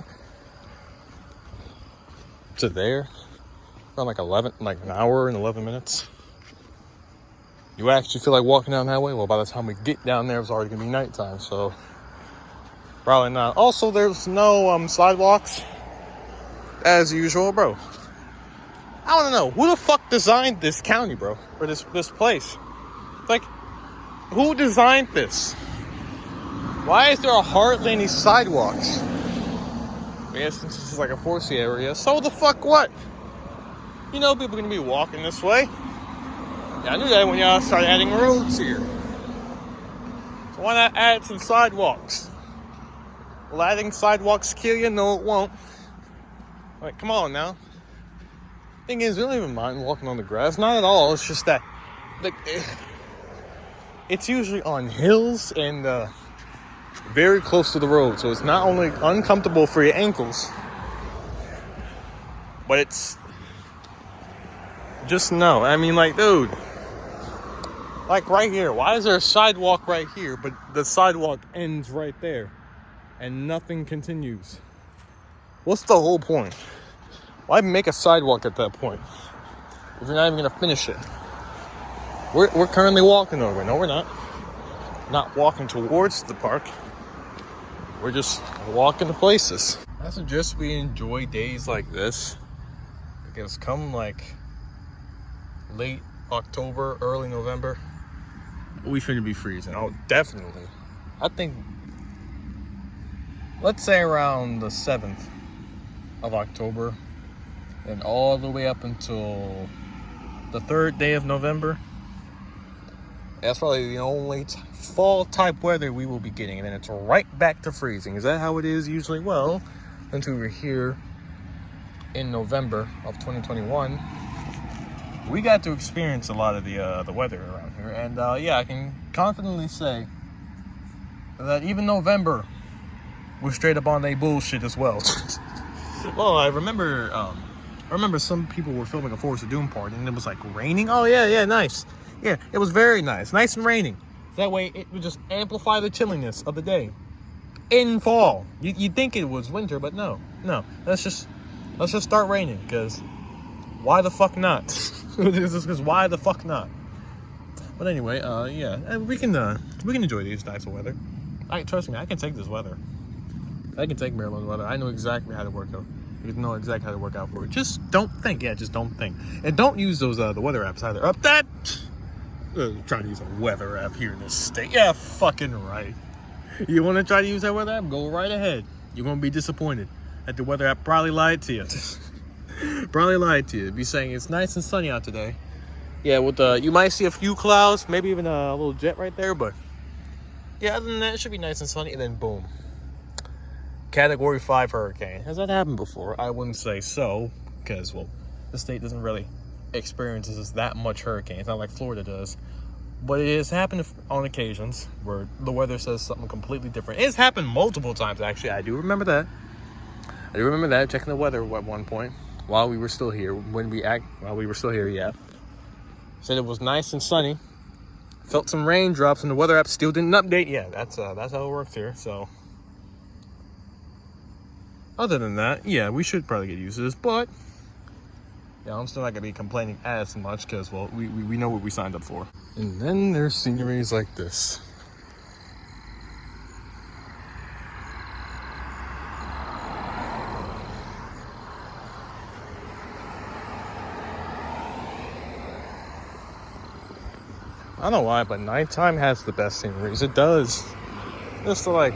[SPEAKER 3] to there. Around like an hour and 11 minutes. You actually feel like walking down that way? Well, by the time we get down there, it's already gonna be nighttime, so probably not. Also, there's no sidewalks as usual, bro. I want to know who the fuck designed this county, bro, or this place. Like, who designed this? Why is there hardly any sidewalks? I guess since this is like a foresty area, so the fuck what? You know, people are gonna be walking this way. Yeah, I knew that when y'all started adding roads here. So why not add some sidewalks? Will adding sidewalks kill you? No, it won't. Like, come on now. Thing is, we don't even mind walking on the grass. Not at all. It's just that, like, it's usually on hills and very close to the road. So it's not only uncomfortable for your ankles, but it's just no. I mean, like, dude. Like right here, why is there a sidewalk right here, but the sidewalk ends right there and nothing continues? What's the whole point? Why make a sidewalk at that point if you're not even gonna finish it? We're currently walking over. No, we're not. Not walking towards the park. We're just walking to places. I suggest we enjoy days like this, because come like late October, early November, we finna be freezing. Oh, definitely. I think, let's say around the 7th of October, and all the way up until the 3rd day of November. That's probably the only fall type weather we will be getting, and then it's right back to freezing. Is that how it is usually? Well, since we were here in November of 2021, we got to experience a lot of the weather around here, and yeah, I can confidently say that even November was straight up on their bullshit as well. Well, I remember some people were filming a Force of Doom party, and it was like raining. Oh yeah, nice. Yeah, it was very nice and raining. That way, it would just amplify the chilliness of the day. In fall, you'd think it was winter, but no. Let's just start raining, because why the fuck not? Because why the fuck not? But anyway, yeah, we can enjoy these types of weather. Trust me, I can take this weather. I can take Maryland weather. I know exactly how to work out. You know exactly how to work out for it. Just don't think. Yeah, just don't think. And don't use those the weather apps either. Up that. Trying to use a weather app here in this state. Yeah, fucking right. You want to try to use that weather app? Go right ahead. You're gonna be disappointed that the weather app probably lied to you. Probably lied to you. Be saying it's nice and sunny out today. Yeah, with you might see a few clouds, maybe even a little jet right there, but yeah, other than that, it should be nice and sunny. And then boom. Category 5 hurricane. Has that happened before? I wouldn't say so, because, well, the state doesn't really experience that much hurricane. It's not like Florida does. But it has happened on occasions where the weather says something completely different. It's happened multiple times, actually. I do remember that. Checking the weather at one point while we were still here. Yeah. Said it was nice and sunny. Felt some raindrops, and the weather app still didn't update. Yeah, that's how it works here, so... Other than that, yeah, we should probably get used to this, but yeah, I'm still not gonna be complaining as much because, well, we know what we signed up for. And then there's sceneries like this. I don't know why, but nighttime has the best sceneries. It does. Just like,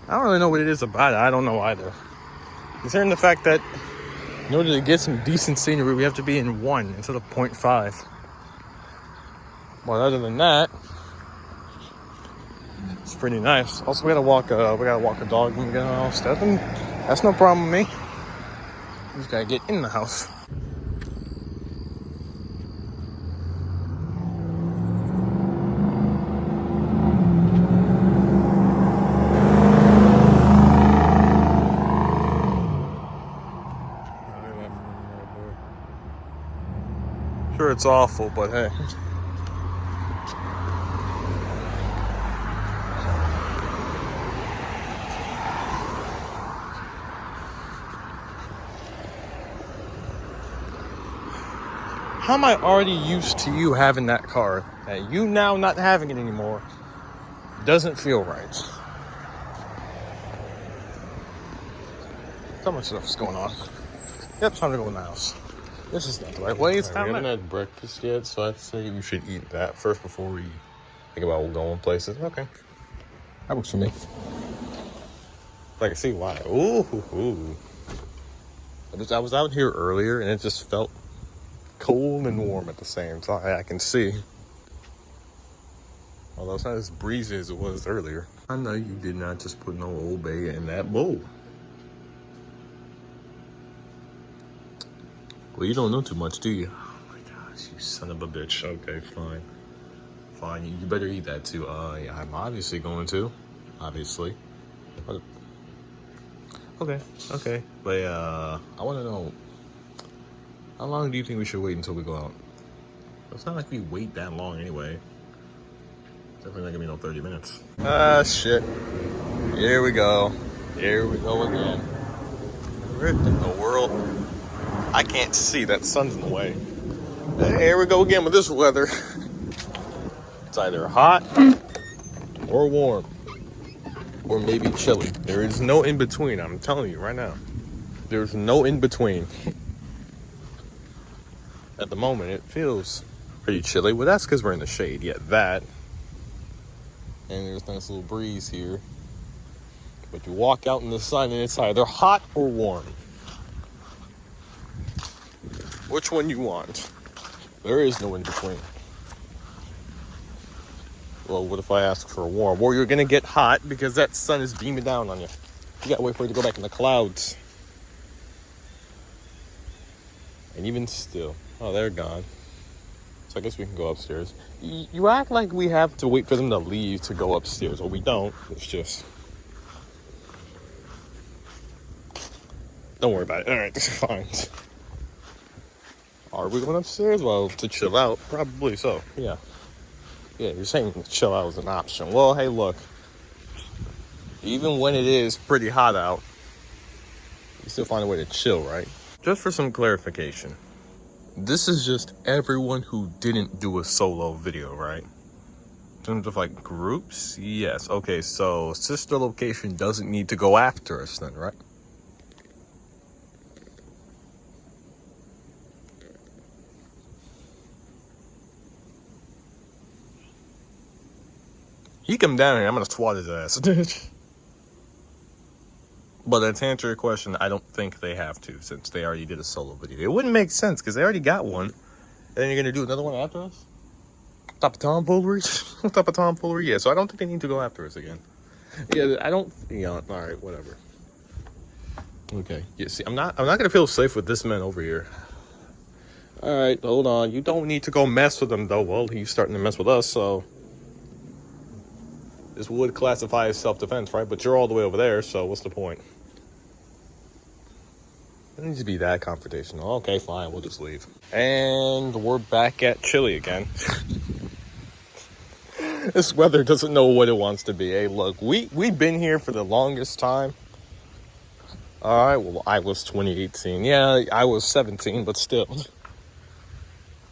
[SPEAKER 3] I don't really know what it is about it. I don't know either. Considering the fact that in order to get some decent scenery, we have to be in 1 instead of 0.5. But other than that, it's pretty nice. Also, we gotta walk a dog when we get in the house. That's no problem with me. We just gotta get in the house. Sure, it's awful, but hey. How am I already used to you having that car, and you now not having it anymore? Doesn't feel right. So much stuff's going on. Yep, time to go in the house. This is not the right way. It's time. We haven't had breakfast yet, so I'd say we should eat that first before we think about going places. Okay, that works for me. I can see why. Ooh. I was out here earlier, and it just felt cold and warm at the same time. I can see. Although it's not as breezy as it was earlier. I know you did not just put no Old Bay in that bowl. Well, you don't know too much, do you? Oh my gosh, you son of a bitch. Okay, fine. You better eat that too. Yeah, I'm obviously going to. Obviously. But, okay. But I want to know, how long do you think we should wait until we go out? It's not like we wait that long anyway. Definitely not gonna be no 30 minutes. Shit. Here we go again. Where in the world? I can't see. That sun's in the way. Here we go again with this weather. It's either hot or warm or maybe chilly. There is no in between. I'm telling you right now. There's no in between. At the moment, it feels pretty chilly. Well, that's because we're in the shade. Yeah, that. And there's a nice little breeze here. But you walk out in the sun and it's either hot or warm. Which one you want? There is no in between. Well, what if I ask for a warm? Well, you're gonna get hot because that sun is beaming down on you. You gotta wait for it to go back in the clouds. And even still, oh, they're gone. so I guess we can go upstairs. You act like we have to wait for them to leave to go upstairs. Well, we don't. It's just... Don't worry about it. All right, fine. Are we going upstairs? Well, to chill out. Probably so, yeah. Yeah, you're saying chill out is an option. Well, hey, look. Even when it is pretty hot out, you still find a way to chill, right? Just for some clarification. This is just everyone who didn't do a solo video, right? In terms of like groups, yes. Okay, so sister location doesn't need to go after us then, right? He come down here, I'm gonna swat his ass. But to answer your question, I don't think they have to, since they already did a solo video. It wouldn't make sense, because they already got one. And then you're gonna do another one after us? Top of tomfoolery? Top of tomfoolery? Yeah, so I don't think they need to go after us again. Yeah, I don't, alright, whatever. Okay, yeah, see, I'm not gonna feel safe with this man over here. Alright, hold on. You don't need to go mess with him, though. Well, he's starting to mess with us, so... This would classify as self-defense, right? But you're all the way over there, so what's the point? It needs to be that confrontational. Okay, fine, we'll just leave. And we're back at Chile again. This weather doesn't know what it wants to be. Hey, look, we've been here for the longest time. All right, well, I was 2018. Yeah, I was 17, but still.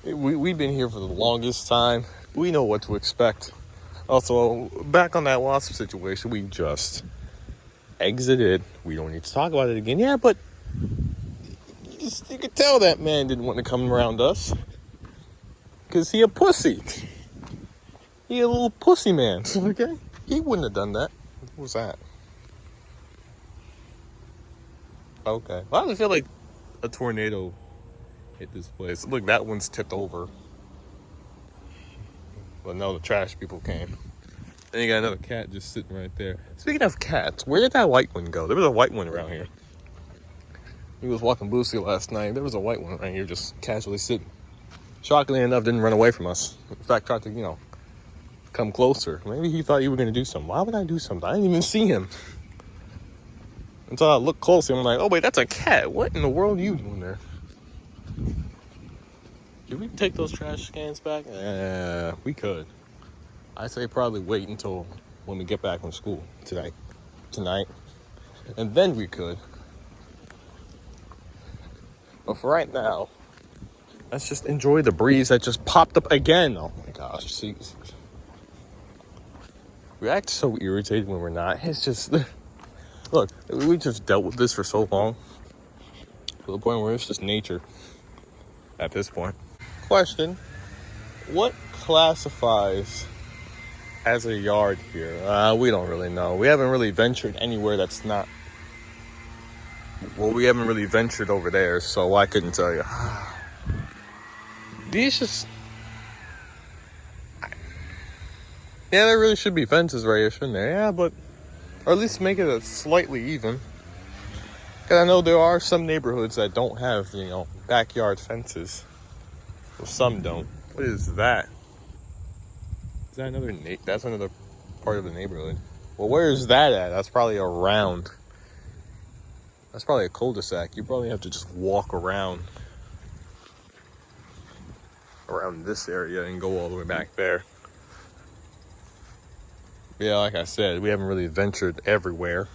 [SPEAKER 3] We've been here for the longest time. We know what to expect. Also, back on that wasp situation, we just exited. We don't need to talk about it again. Yeah, but you could tell that man didn't want to come around us. Because he a pussy. He a little pussy man, okay? He wouldn't have done that. What was that? Okay. Well, I feel like a tornado hit this place. Look, that one's tipped over. But no, the trash people came. Then you got another cat just sitting right there. Speaking of cats, where did that white one go? There was a white one around here. He was walking Boosie last night. There was a white one right here just casually sitting. Shockingly enough, didn't run away from us. In fact, tried to, come closer. Maybe he thought you were going to do something. Why would I do something? I didn't even see him. Until I looked closely, I'm like, oh, wait, that's a cat. What in the world are you doing there? Did we take those trash cans back? Yeah, we could. I say probably wait until when we get back from school tonight. And then we could. But for right now, let's just enjoy the breeze that just popped up again. Oh my gosh, see. We act so irritated when we're not. It's just, look, we just dealt with this for so long. To the point where it's just nature at this point. Question, what classifies as a yard here? We don't really know. We haven't really ventured anywhere that's not... Well, we haven't really ventured over there, so I couldn't tell you. These just... Yeah, there really should be fences right here, shouldn't there? Yeah, but... Or at least make it slightly even. Because I know there are some neighborhoods that don't have, backyard fences. Well, some don't. What is that? Is that another... That's another part of the neighborhood. Well, where is that at? That's probably around... That's probably a cul-de-sac. You probably have to just walk around this area and go all the way back there. Yeah, like I said, we haven't really ventured everywhere.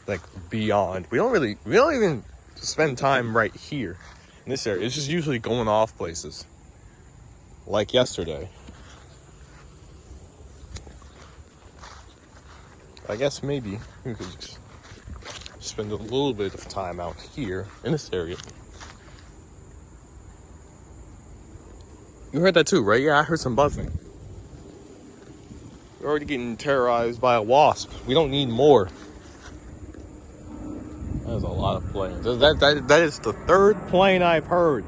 [SPEAKER 3] Like, beyond. We don't even spend time right here in this area. It's just usually going off places. Like yesterday. I guess maybe we could just spend a little bit of time out here in this area. You heard that too, right? Yeah, I heard some buzzing. We're already getting terrorized by a wasp. We don't need more. That is a lot of planes. That is the third plane I've heard.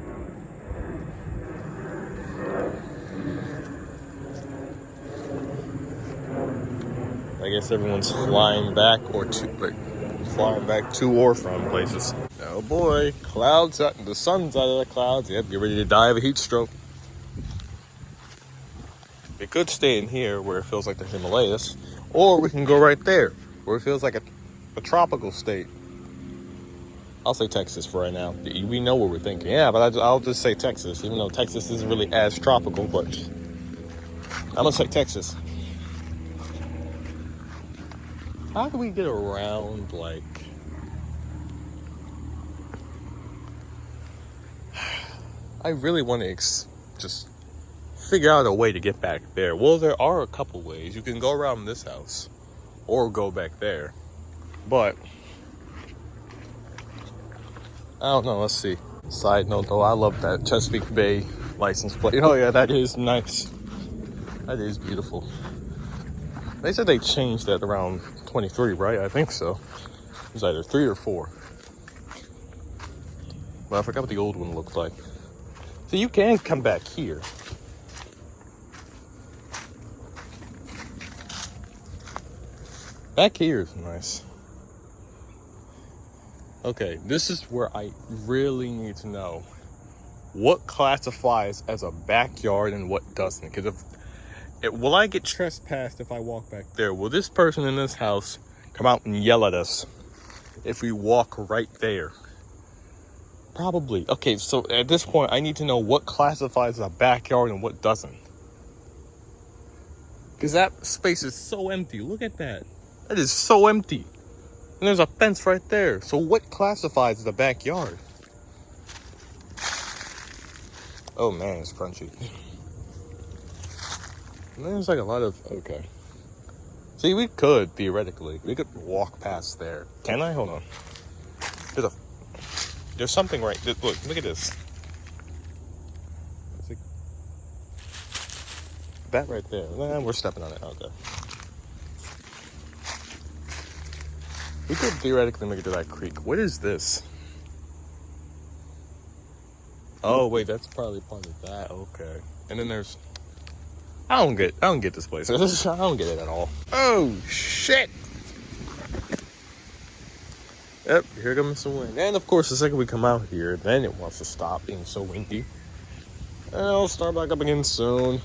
[SPEAKER 3] I guess everyone's flying back or two. Wait. Flying back to or from places. Oh boy, clouds out, the sun's out of the clouds. Yep, get ready to die of a heat stroke. We could stay in here where it feels like the Himalayas, or we can go right there where it feels like a tropical state. I'll say Texas for right now. We know what we're thinking. Yeah, but I'll just say Texas, even though Texas isn't really as tropical, but I'm gonna say Texas. How do we get around, like... I really want to just figure out a way to get back there. Well, there are a couple ways. You can go around this house or go back there. But I don't know. Let's see. Side note though, I love that Chesapeake Bay license plate. Oh yeah, that is nice. That is beautiful. They said they changed that around 23, right? I think so. It was either 3 or 4. But I forgot what the old one looked like. So you can come back here. Back here is nice. Okay, this is where I really need to know what classifies as a backyard and what doesn't. Because will I get trespassed if I walk back there? Will this person in this house come out and yell at us if we walk right there? Probably. Okay, so at this point, I need to know what classifies as a backyard and what doesn't. Because that space is so empty. Look at that. That is so empty. And there's a fence right there. So what classifies as a backyard? Oh man, it's crunchy. And there's like a lot of... Okay. See, we could, theoretically. We could walk past there. Can I? Hold on. There's something right... Look at this. Like that right there. We're stepping on it. Okay. We could theoretically make it to that creek. What is this? Oh wait, that's probably part of that. Okay. And then there's... I don't get this place. I don't get it at all. Oh shit! Yep, here comes some wind. And of course, the second we come out here, then it wants to stop being so windy. And it'll start back up again soon.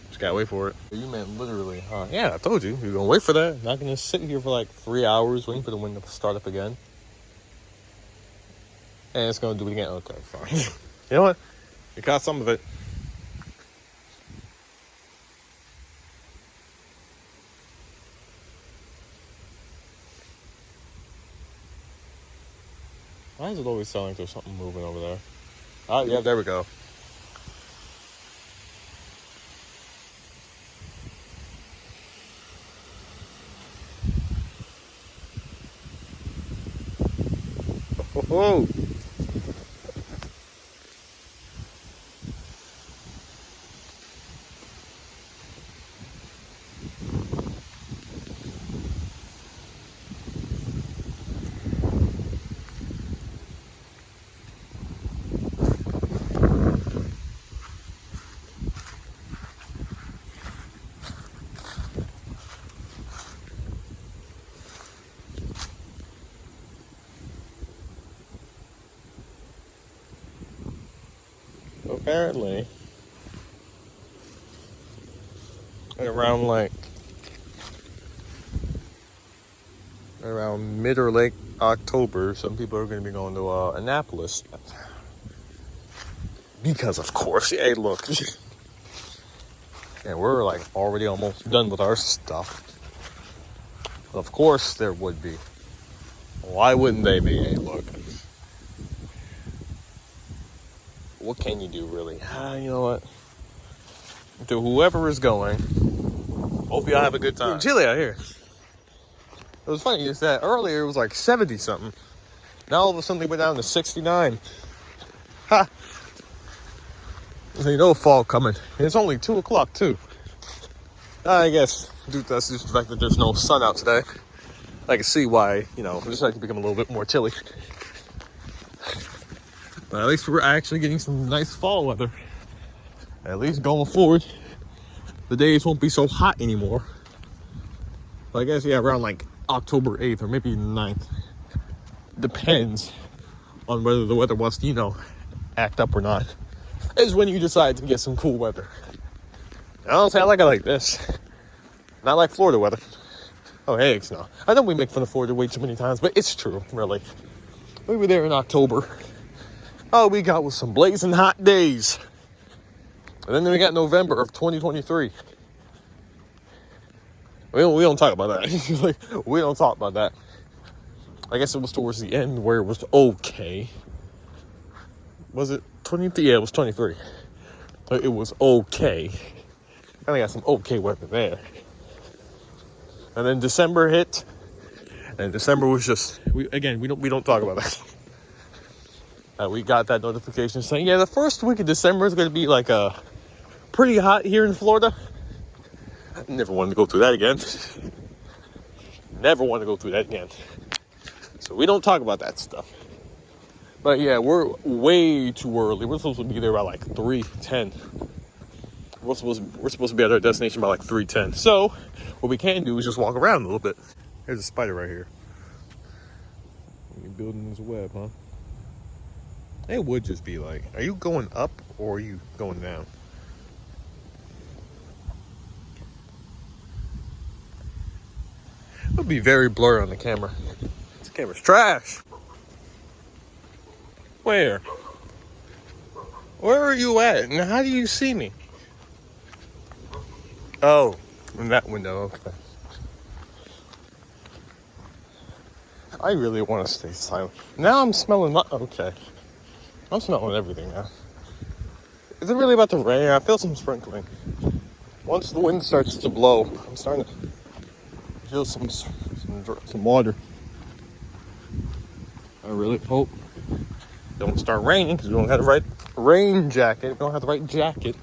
[SPEAKER 3] Just gotta wait for it. You meant literally, huh? Yeah, I told you. You're gonna wait for that. Not gonna sit here for like 3 hours waiting for the wind to start up again. And it's gonna do it again. Okay, fine. You know what? You caught some of it. Why does it always sound like there's something moving over there? Oh, yeah, there we go. Oh, apparently, around mid or late October, some people are going to be going to Annapolis. Because of course, hey, look. Yeah, we're like already almost done with our stuff. But of course there would be. Why wouldn't they be? Hey, look. What can you do, really? You know what? To whoever is going, hope y'all have a good time. It's chilly out here. It was funny is that earlier it was like 70 something. Now all of a sudden they went down to 69. Ha! So you know fall coming. And it's only 2 o'clock too. I guess that's just the fact that there's no sun out today. I can see why, you know, it's starting to become a little bit more chilly. But at least we're actually getting some nice fall weather. At least going forward, the days won't be so hot anymore. But I guess, yeah, around like October 8th or maybe 9th. Depends on whether the weather wants to, act up or not. Is when you decide to get some cool weather. I don't say I like it like this. Not like Florida weather. Oh, hey, no. I know we make fun of Florida way too many times, but it's true, really. We were there in October. All we got was some blazing hot days. And then we got November of 2023. We don't talk about that. We don't talk about that. I guess it was towards the end where it was okay. Was it 23? Yeah, it was 23. But it was okay. And I got some okay weather there. And then December hit. And December was just, we don't talk about that. We got that notification saying, yeah, the first week of December is going to be like pretty hot here in Florida. I never wanted to go through that again. Never want to go through that again. So we don't talk about that stuff. But yeah, we're way too early. We're supposed to be there by like 3:10. We're supposed to be at our destination by like 3:10. So what we can do is just walk around a little bit. There's a spider right here. You're building this web, huh? It would just be like, are you going up or are you going down? It would be very blurry on the camera. This camera's trash. Where? Where are you at? And how do you see me? Oh, in that window, okay. I really want to stay silent. Now I'm smelling okay. I'm smelling everything now. Is it really about to rain? I feel some sprinkling. Once the wind starts to blow, I'm starting to feel some water. I really hope it don't start raining because we don't have the right rain jacket. We don't have the right jacket.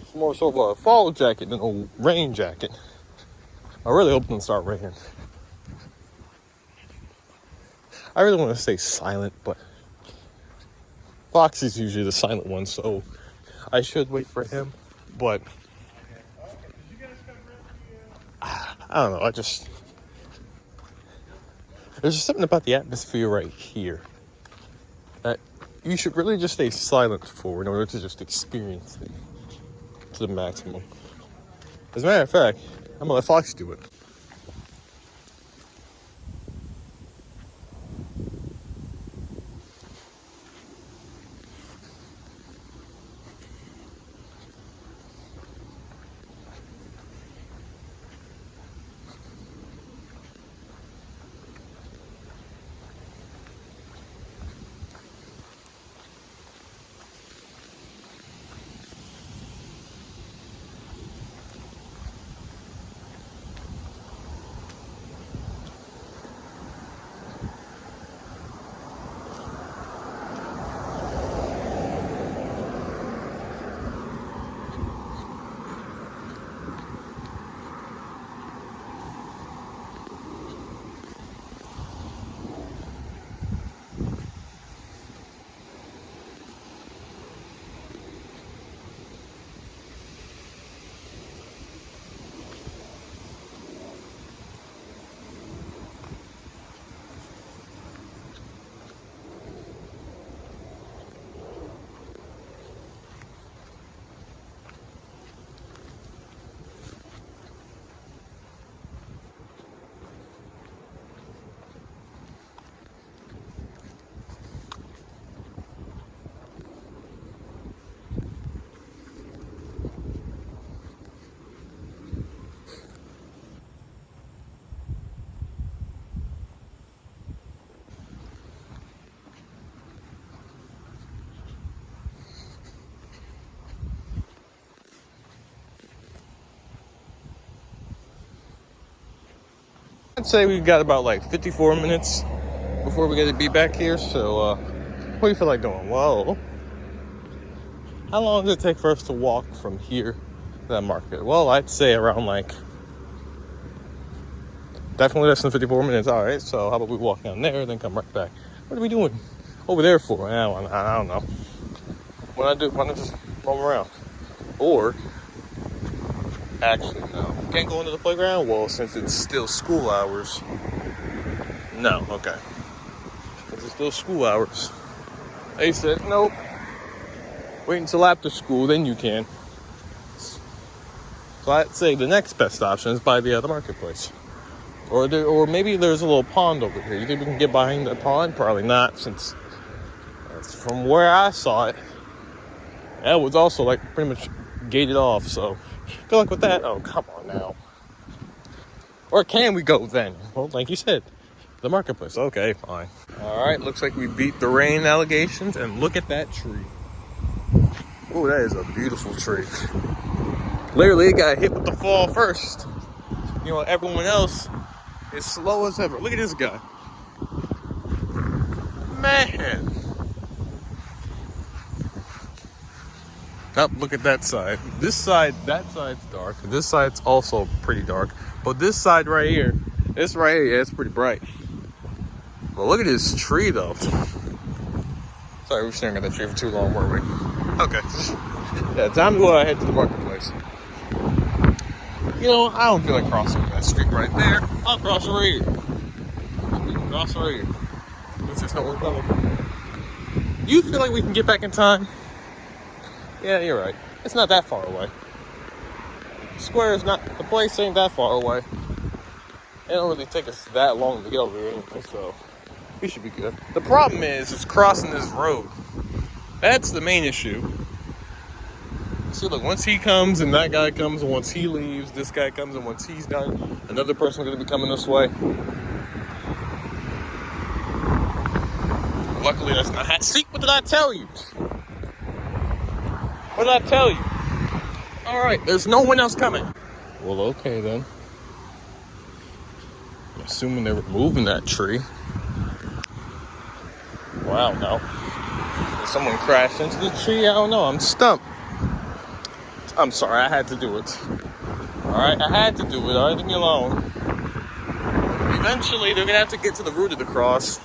[SPEAKER 3] It's more so of a fall jacket than a rain jacket. I really hope it don't start raining. I really want to stay silent, but Fox is usually the silent one, so I should wait for him. But I don't know. There's just something about the atmosphere right here that you should really just stay silent for in order to just experience it to the maximum. As a matter of fact, I'm gonna let Fox do it. I'd say we've got about like 54 minutes before we get to be back here. So, what do you feel like doing? Well, how long does it take for us to walk from here to that market? Well, I'd say around like definitely less than 54 minutes. All right. So, how about we walk down there, then come right back? What are we doing over there for? I don't know. Why not just roam around? Or Actually, no. Can't go into the playground? Well, since it's still school hours. No, okay. Since it's still school hours. They said, nope. Wait until after school, then you can. So I'd say the next best option is by the marketplace. Or maybe there's a little pond over here. You think we can get behind the pond? Probably not, since from where I saw it, that was also like pretty much gated off. So good luck with that. Oh, come on now. Or can we go then? Well, like you said, the marketplace. Okay, fine. All right, looks like we beat the rain allegations, and look at that tree. Oh, that is a beautiful tree. Literally, it got hit with the fall first. You know, everyone else is slow as ever. Look at this guy. Man. Oh, look at that side. This side, that side's dark. This side's also pretty dark. But this side right here, this right here, yeah, it's pretty bright. But look at this tree, though. Sorry, we were staring at that tree for too long, weren't we? Okay. Yeah, time to go ahead to the marketplace. You know, I don't feel like crossing that street right there. I'll cross it right here. Cross it right here. There's just no one coming. You feel like we can get back in time? Yeah, you're right. It's not that far away. Square is not, the place ain't that far away. It don't really take us that long to get over here anyway, so we should be good. The problem is crossing this road. That's the main issue. See, look, once he comes and that guy comes, and once he leaves, this guy comes, and once he's done, another person's going to be coming this way. Luckily, that's not... See, what did I tell you? What did I tell you? All right, there's no one else coming. Well, okay, then. I'm assuming they were moving that tree. Wow, no. Did someone crash into the tree? I don't know. I'm stumped. I'm sorry, I had to do it. Alright, I had to do it. Alright, leave me alone. Eventually, they're gonna have to get to the root of the cross.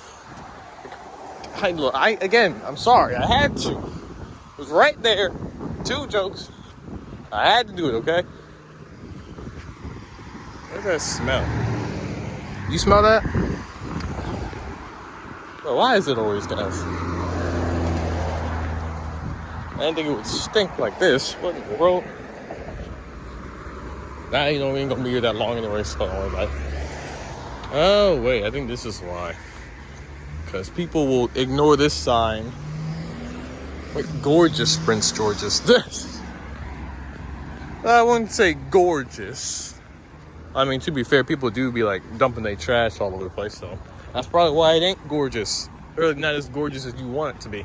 [SPEAKER 3] I'm sorry, I had to. It was right there. 2 jokes. I had to do it, okay? What's that smell? You smell that? Bro, why is it always gas? I didn't think it would stink like this. What in the world? Nah, you know, we ain't gonna be here that long anyway, so don't worry about it. Oh, wait, I think this is why. Because people will ignore this sign. Wait, gorgeous, Prince George's. This. I wouldn't say gorgeous. I mean, to be fair, people do be like dumping their trash all over the place, so that's probably why it ain't gorgeous. Or not as gorgeous as you want it to be.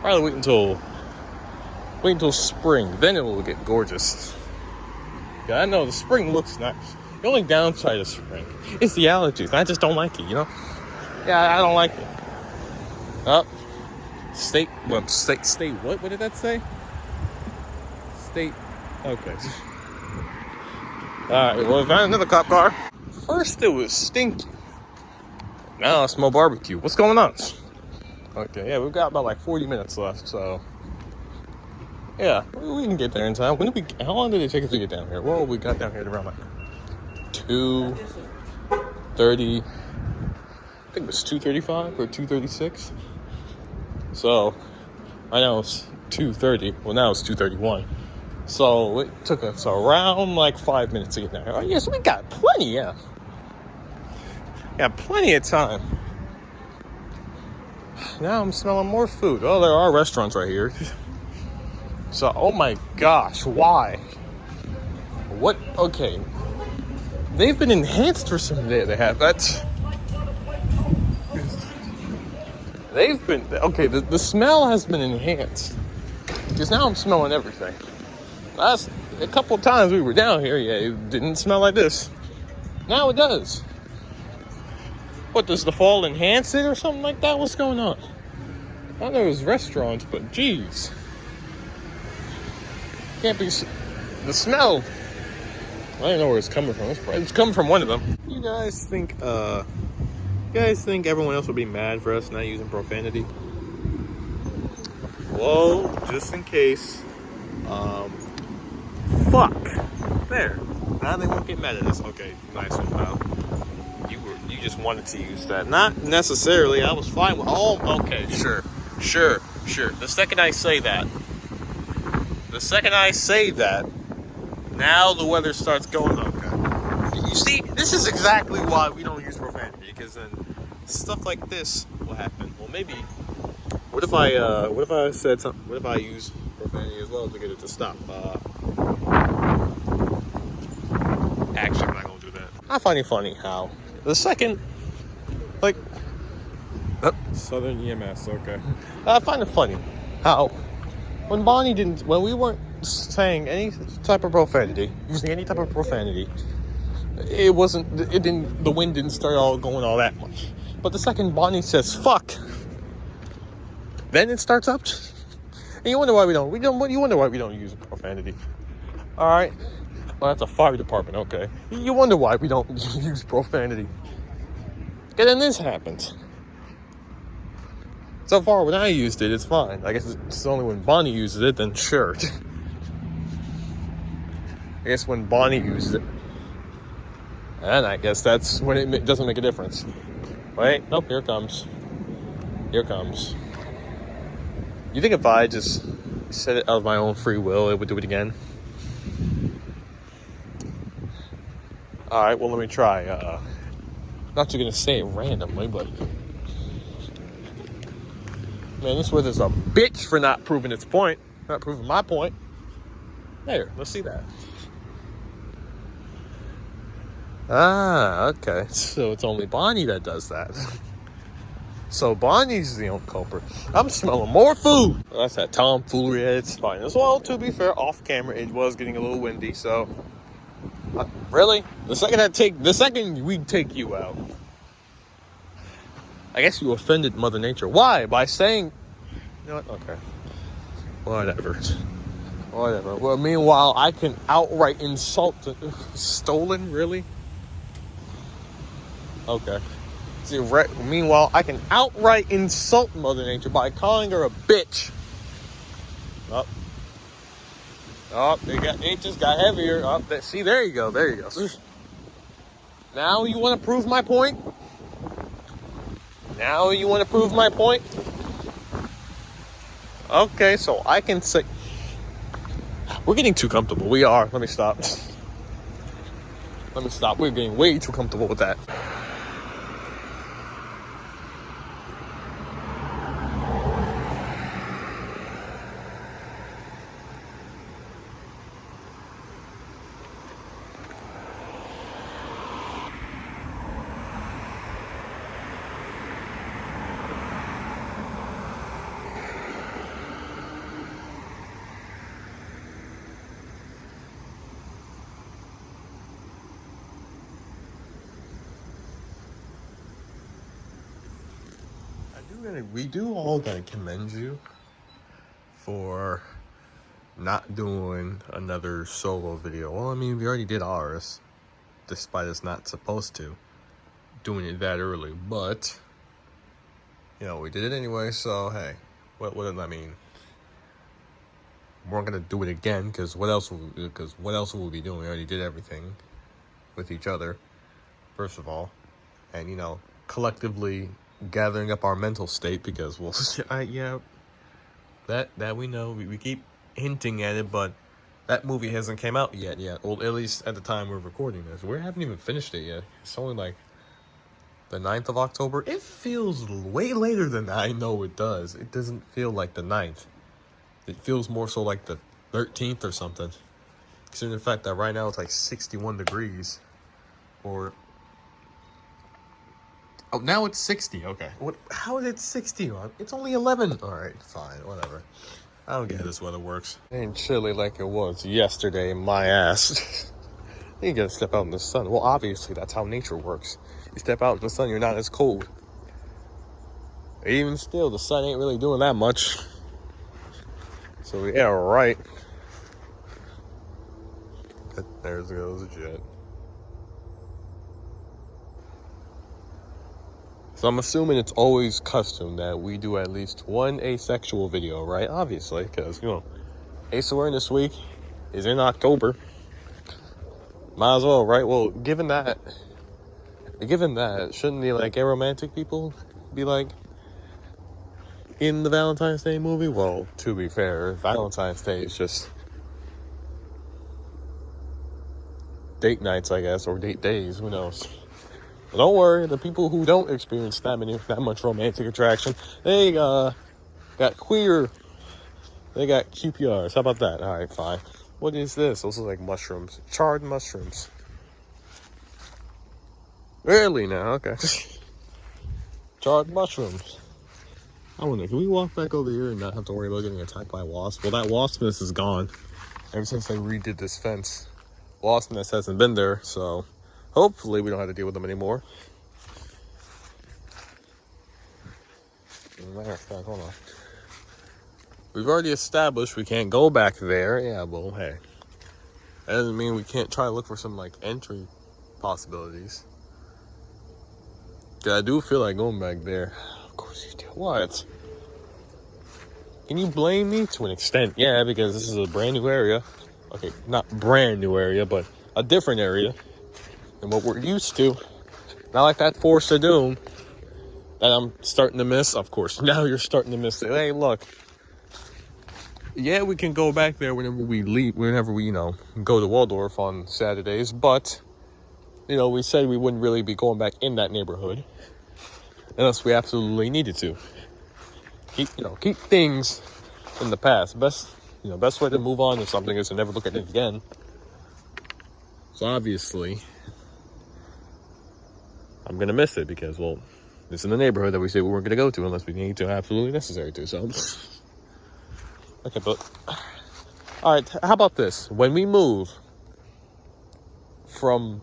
[SPEAKER 3] Probably wait until spring, then it will get gorgeous. Yeah, I know the spring looks nice. The only downside of spring is the allergies. I just don't like it, you know? Yeah, I don't like it. What did that say? State, okay. Alright, well, we found another cop car. First it was stinky. Now I smell barbecue. What's going on? Okay, yeah, we've got about like 40 minutes left, so yeah, we can get there in time. How long did it take us to get down here? Well, we got down here at around like 2:30. I think it was 2:35 or 2:36. So I know it's 2:30. Well, now it's 2:31. So it took us around like 5 minutes to get down here. Oh, yes, we got plenty, yeah. Got plenty of time. Now I'm smelling more food. Oh, there are restaurants right here. So, oh my gosh, why? What? Okay. They've been enhanced for some day. They have. They've been, okay, the smell has been enhanced. Because now I'm smelling everything. Last, a couple of times we were down here, yeah, it didn't smell like this. Now it does. What, does the fall enhance it or something like that? What's going on? I know it was restaurants, but geez. Can't be, the smell. I don't know where it's coming from. It's coming from one of them. You guys think everyone else would be mad for us not using profanity? Well, just in case, fuck. There. Now they won't get mad at us. Okay, nice one, pal. You just wanted to use that. Not necessarily. I was fine with. Oh, okay, sure. The second I say that, now the weather starts going okay. You see, this is exactly why we don't use profanity, because then stuff like this will happen. Well, maybe. What if I said something? What if I use profanity as well to get it to stop? Actually, I'm not gonna do that. I find it funny how the second, like, Southern EMS. Okay. I find it funny how when we weren't saying any type of profanity, using any type of profanity, the wind didn't start going all that much. But the second Bonnie says fuck, then it starts up. And you wonder why we don't use profanity. All right. Well, that's a fire department, okay. You wonder why we don't use profanity. And then this happens. So far, when I used it, it's fine. I guess it's only when Bonnie uses it, then sure. I guess when Bonnie uses it, and I guess that's when it doesn't make a difference. Wait, nope, here it comes. You think if I just said it out of my own free will, it would do it again? Alright, well, let me try. Not just gonna say it randomly, but man, this weather's a bitch for not proving my point. There, let's see that. Ah, okay. So it's only Bonnie that does that. So Bonnie's the only culprit. I'm smelling more food. Well, that's that tomfoolery. It's fine. As well, to be fair, off camera, it was getting a little windy, so really? The second we take you out, I guess you offended Mother Nature. Why? By saying, you know what? Okay. Whatever. Well, meanwhile, I can outright insult stolen, really? Okay. See, meanwhile, I can outright insult Mother Nature by calling her a bitch. It just got heavier. See, there you go. Now you want to prove my point? Okay, so I can say... We're getting too comfortable. We are. Let me stop. We're getting way too comfortable with that. We do all gotta commend you for not doing another solo video. Well, I mean, we already did ours, despite us not supposed to doing it that early. But you know, we did it anyway. So hey, what does that mean? We're not gonna do it again because what else will we be doing? We already did everything with each other, first of all, and you know, collectively gathering up our mental state, because that we know, we keep hinting at it, but that movie hasn't came out yet. Well, at least at the time we're recording this, we haven't even finished it yet. It's only like the 9th of October. It feels way later than I know it does. It doesn't feel like the 9th. It feels more so like the 13th or something, considering the fact that right now it's like 61 degrees. Oh, now it's 60. Okay. How is it 60? It's only 11. All right, fine, whatever. I don't get how this weather works. It ain't chilly like it was yesterday, my ass. You gotta step out in the sun. Well, obviously, that's how nature works. You step out in the sun, you're not as cold. Even still, the sun ain't really doing that much. So, yeah, right. There goes the jet. So I'm assuming it's always custom that we do at least one asexual video, right? Obviously, because, you know, Ace Awareness Week, is in October. Might as well, right? Well, given that, shouldn't the like aromantic people be like in the Valentine's Day movie? Well, to be fair, Valentine's Day is just date nights, I guess, or date days. Who knows? But don't worry, the people who don't experience that much romantic attraction, they got queer. They got QPRs. How about that? All right, fine. What is this? Those are like mushrooms, charred mushrooms. Really now? Okay. Charred mushrooms. I wonder, can we walk back over here and not have to worry about getting attacked by a wasp? Well, that wasp nest is gone ever since they redid this fence. Wasp nest hasn't been there, so hopefully we don't have to deal with them anymore. Matter of fact, hold on. We've already established we can't go back there. Yeah, well, hey. That doesn't mean we can't try to look for some, like, entry possibilities. Cause I do feel like going back there. Of course you do. What? Can you blame me? To an extent, yeah, because this is a brand new area. Okay, not brand new area, but a different area than what we're used to. Not like that Forest of Doom that I'm starting to miss. Of course, now you're starting to miss it. Hey, look. Yeah, we can go back there whenever we leave, whenever we, go to Waldorf on Saturdays, but, we said we wouldn't really be going back in that neighborhood unless we absolutely needed to. Keep things in the past. Best way to move on to something is to never look at it again. So obviously, I'm going to miss it because, well, it's in the neighborhood that we said we weren't going to go to unless we need to, absolutely necessary to, so... Okay, but... Alright, how about this? When we move from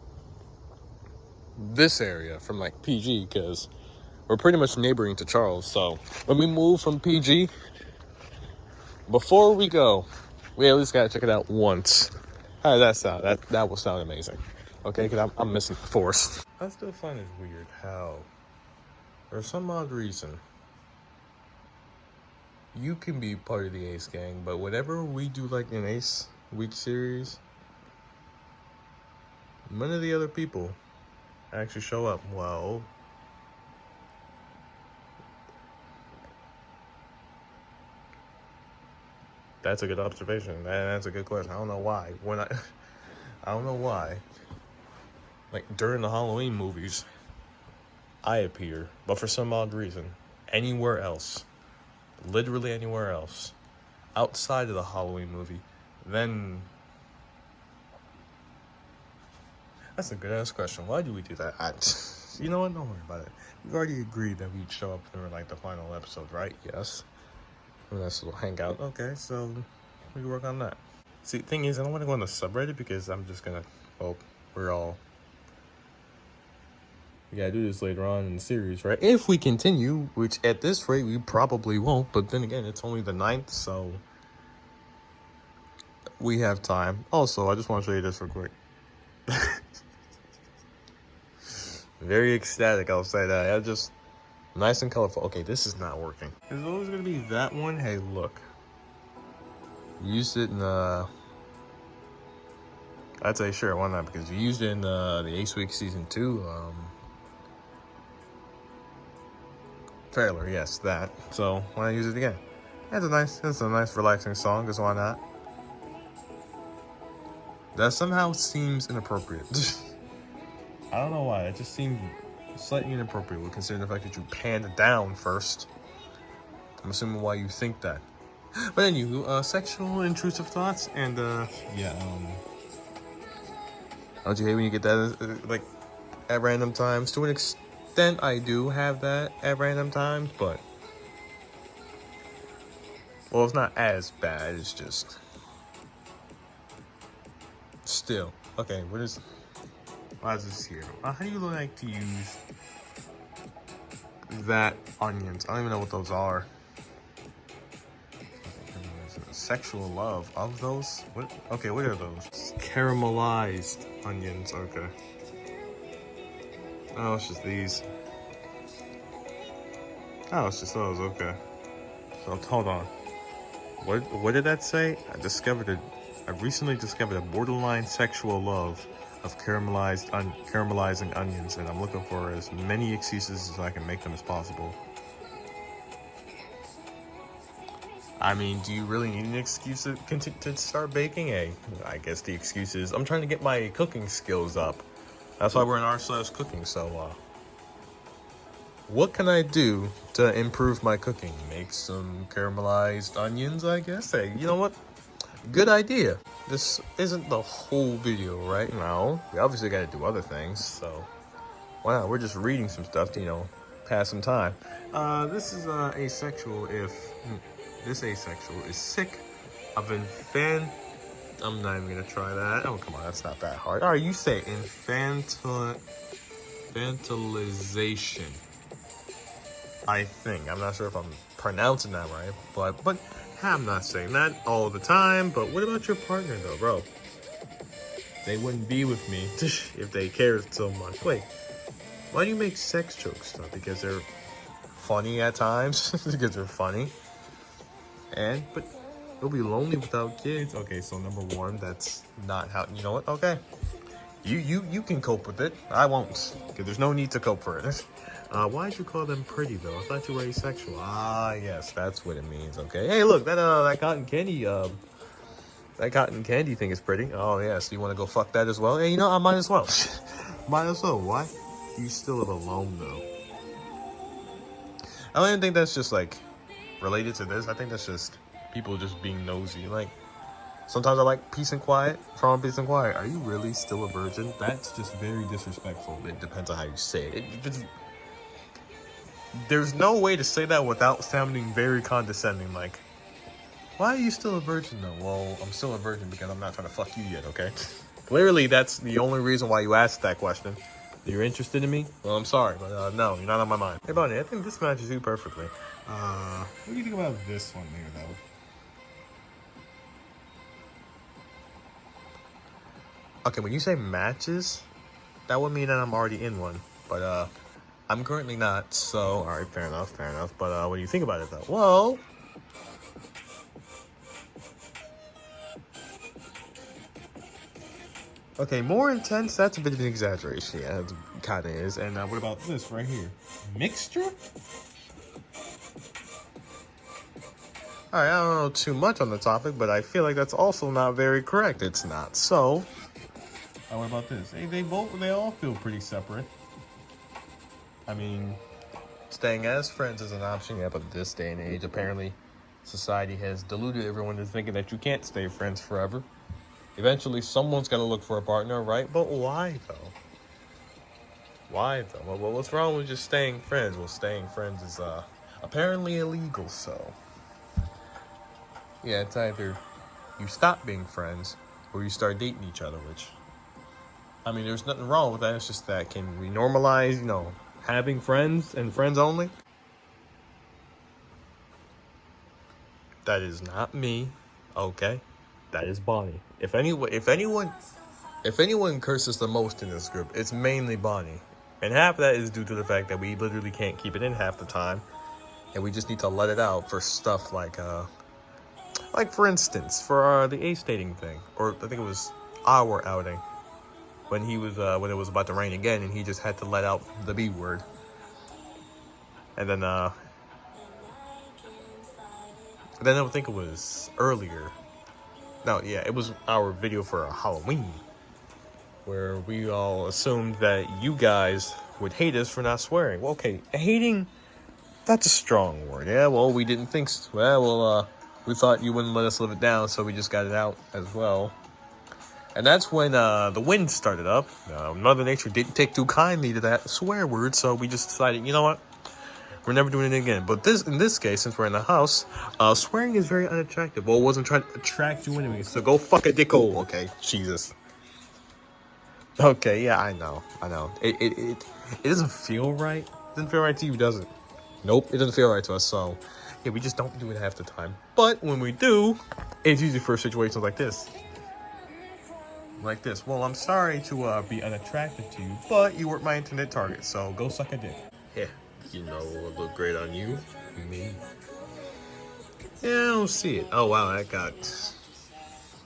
[SPEAKER 3] this area, from, like, PG, because we're pretty much neighboring to Charles, so when we move from PG, before we go, we at least gotta check it out once. How does that sound? That will sound amazing. Okay, because I'm missing the force. I still find it weird how, for some odd reason, you can be part of the Ace gang, but whenever we do like an Ace week series, none of the other people actually show up. Well, that's a good observation. That's a good question. I don't know why. I don't know why. Like during the Halloween movies, I appear, but for some odd reason, anywhere else, literally anywhere else, outside of the Halloween movie, then that's a good ass question. Why do we do that? You know what? Don't worry about it. We've already agreed that we'd show up for like the final episode, right? Yes. A nice little hangout. Okay, so we can work on that. See, the thing is, I don't want to go on the subreddit because I'm just gonna. Well, we gotta do this later on in the series, right? If we continue, which at this rate we probably won't, but then again, it's only the 9th, so we have time. Also, I just want to show you this real quick. Very ecstatic, I'll say that. Yeah, just nice and colorful. Okay, this is not working. Is it always gonna be that one? Hey, look. Used it in I'd say sure, why not? Because you used it in the Ace Week Season 2, trailer, yes, that. So why not use it again? It's a nice relaxing song, because why not? That somehow seems inappropriate. I don't know why, it just seemed slightly inappropriate considering the fact that you panned it down first. I'm assuming why you think that. But anyway, sexual intrusive thoughts and don't you hate when you get that like at random times? To an extent, I do have that at random times, but well, it's not as bad. It's just still okay. Why is this here? How do you like to use that onions? I don't even know what those are. Sexual love of those? What? Okay, what are those? Caramelized onions. Okay. Oh, it's just these. Oh, it's just those. Okay. So hold on. What did that say? I discovered I've recently discovered a borderline sexual love of caramelizing onions, and I'm looking for as many excuses as I can make them as possible. I mean, do you really need an excuse to start baking? Hey, I guess the excuse is I'm trying to get my cooking skills up. That's why we're in r/cooking. So, what can I do to improve my cooking? Make some caramelized onions, I guess. Hey, you know what? Good idea. This isn't the whole video right now. We obviously got to do other things, so why not? We're just reading some stuff to, pass some time. This is asexual if this asexual is sick of I'm not even gonna try that. Oh, come on, that's not that hard. All right, you say infantilization. I think. I'm not sure if I'm pronouncing that right, but I'm not saying that all the time. But what about your partner, though, bro? They wouldn't be with me if they cared so much. Wait, why do you make sex jokes, though? Because they're funny at times? Because they're funny? But you'll be lonely without kids. Okay, so number one, that's not how, you know what? Okay. You can cope with it. I won't. Because there's no need to cope for it. Why'd you call them pretty, though? I thought you were asexual. Ah, yes, that's what it means. Okay. Hey, look, that cotton candy, thing is pretty. Oh, yeah, so you want to go fuck that as well? Hey, I might as well. Might as well. Why? You still live alone, though. I don't even think that's just, related to this. I think that's just people just being nosy. Sometimes I like peace and quiet. From peace and quiet. Are you really still a virgin? That's just very disrespectful. It depends on how you say it. There's no way to say that without sounding very condescending. Why are you still a virgin, though? Well, I'm still a virgin because I'm not trying to fuck you yet, okay? Clearly, that's the only reason why you asked that question. You're interested in me? Well, I'm sorry, but no, you're not on my mind. Hey, Bonnie, I think this matches you perfectly. What do you think about this one here, though? Okay, when you say matches, that would mean that I'm already in one. But, I'm currently not, so... Alright, fair enough. But, what do you think about it, though? Well... Okay, more intense, that's a bit of an exaggeration. Yeah, it kind of is. And what about this right here? Mixture? Alright, I don't know too much on the topic, but I feel like that's also not very correct. It's not. So, what about this? Hey, they all feel pretty separate. I mean, staying as friends is an option, yeah, but this day and age, apparently, society has deluded everyone into thinking that you can't stay friends forever. Eventually, someone's got to look for a partner, right? But why, though? Well, what's wrong with just staying friends? Well, staying friends is apparently illegal, so... Yeah, it's either you stop being friends or you start dating each other, which... I mean, there's nothing wrong with that. It's just that, can we normalize, having friends and friends only? That is not me, okay? That is Bonnie. If anyone curses the most in this group, it's mainly Bonnie. And half of that is due to the fact that we literally can't keep it in half the time. And we just need to let it out for stuff like for instance, for the ace dating thing. Or I think it was our outing. When it was about to rain again and he just had to let out the B word. And then I think it was earlier. No, yeah, it was our video for Halloween, where we all assumed that you guys would hate us for not swearing. Well, okay, hating, that's a strong word. Yeah, well, we didn't think so. Well, we thought you wouldn't let us live it down, so we just got it out as well. And that's when the wind started up. Mother Nature didn't take too kindly to that swear word, so we just decided, you know what? We're never doing it again. But in this case, since we're in the house, swearing is very unattractive. Well, it wasn't trying to attract you anyway, so go fuck a dickhole, okay? Jesus. Okay, yeah, I know. It doesn't feel right. It doesn't feel right to you, does it? Nope, it doesn't feel right to us, so... Yeah, we just don't do it half the time. But when we do, it's usually for situations like this. Like this. Well, I'm sorry to be unattractive to you, but you weren't my intended target, so go suck a dick. Yeah. It would look great on you. Me. Yeah, I don't see it. Oh, wow, that got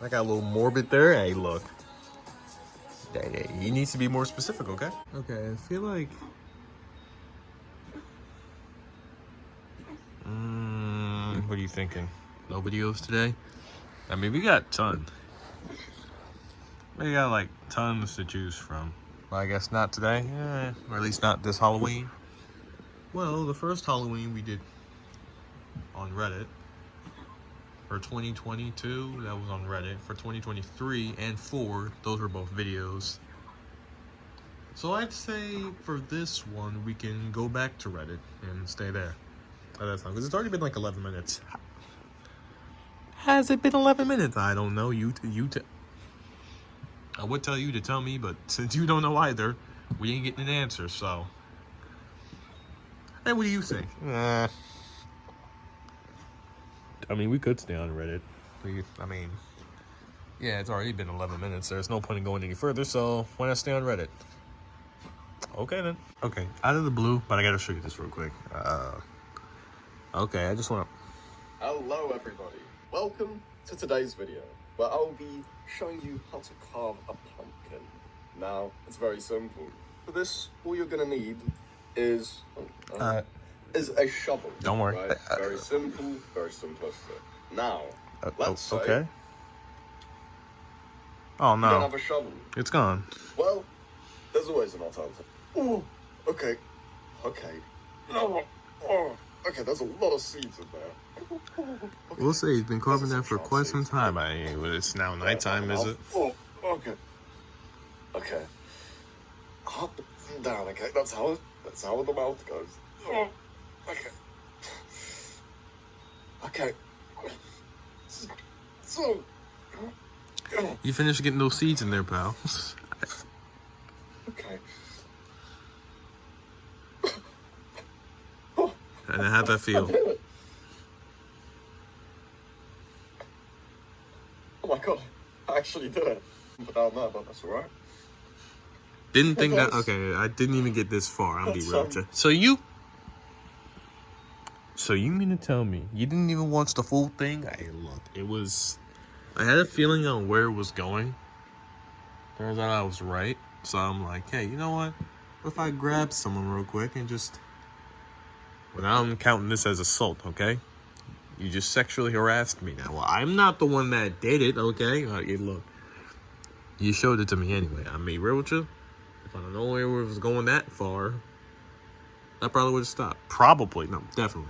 [SPEAKER 1] I got a little morbid there. Hey, look. He needs to be more specific, okay? Okay, I feel like... what are you thinking? No videos today? I mean, we got tons. We got, like, tons to choose from. Well, I guess not today. Or at least not this Halloween. Well, the first Halloween we did on Reddit. For 2022, that was on Reddit. For 2023 and 4, those were both videos. So I'd say for this one, we can go back to Reddit and stay there at that time. Because it's already been like 11 minutes. Has it been 11 minutes? I don't know. I would tell you to tell me, but since you don't know either, we ain't getting an answer, so. Hey, what do you think? I mean, we could stay on Reddit. Yeah, it's already been 11 minutes. There's no point in going any further, so why not stay on Reddit? Okay, then. Okay, out of the blue, but I gotta show you this real quick. Okay, I just want to...
[SPEAKER 7] Hello everybody, welcome to today's video, where I'll be showing you how to carve a pumpkin. Now, it's very simple. For this, all you're gonna need is a shovel.
[SPEAKER 1] Don't worry.
[SPEAKER 7] Right? Very simple, very simplistic. Now, let's say
[SPEAKER 1] okay. Oh, no.
[SPEAKER 7] you don't have a shovel.
[SPEAKER 1] It's gone.
[SPEAKER 7] Well, there's always an alternative. Oh, okay. No, okay, there's a lot of seeds in there. Okay.
[SPEAKER 1] We'll say he's been carving that for quite some time. It's now nighttime, is it?
[SPEAKER 7] Oh, okay. Up and down, okay? That's how the mouth goes. Oh, okay. So...
[SPEAKER 1] You finished getting those seeds in there, pal.
[SPEAKER 7] Okay.
[SPEAKER 1] And how'd that feel?
[SPEAKER 7] Oh my god, I actually did it. Put down there, but that's alright.
[SPEAKER 1] Didn't think that... Okay, I didn't even get this far. I'll be real with you. So you mean to tell me you didn't even watch the full thing? Hey, look, it was... I had a feeling on where it was going. Turns out I was right. So I'm like, hey, you know what? What if I grab someone real quick and just... Well, now I'm counting this as assault, okay? You just sexually harassed me now. Well, I'm not the one that did it, okay? Look, you showed it to me anyway. I mean, real with you? If I don't know where it was going that far, I probably would have stopped. Probably. No, definitely.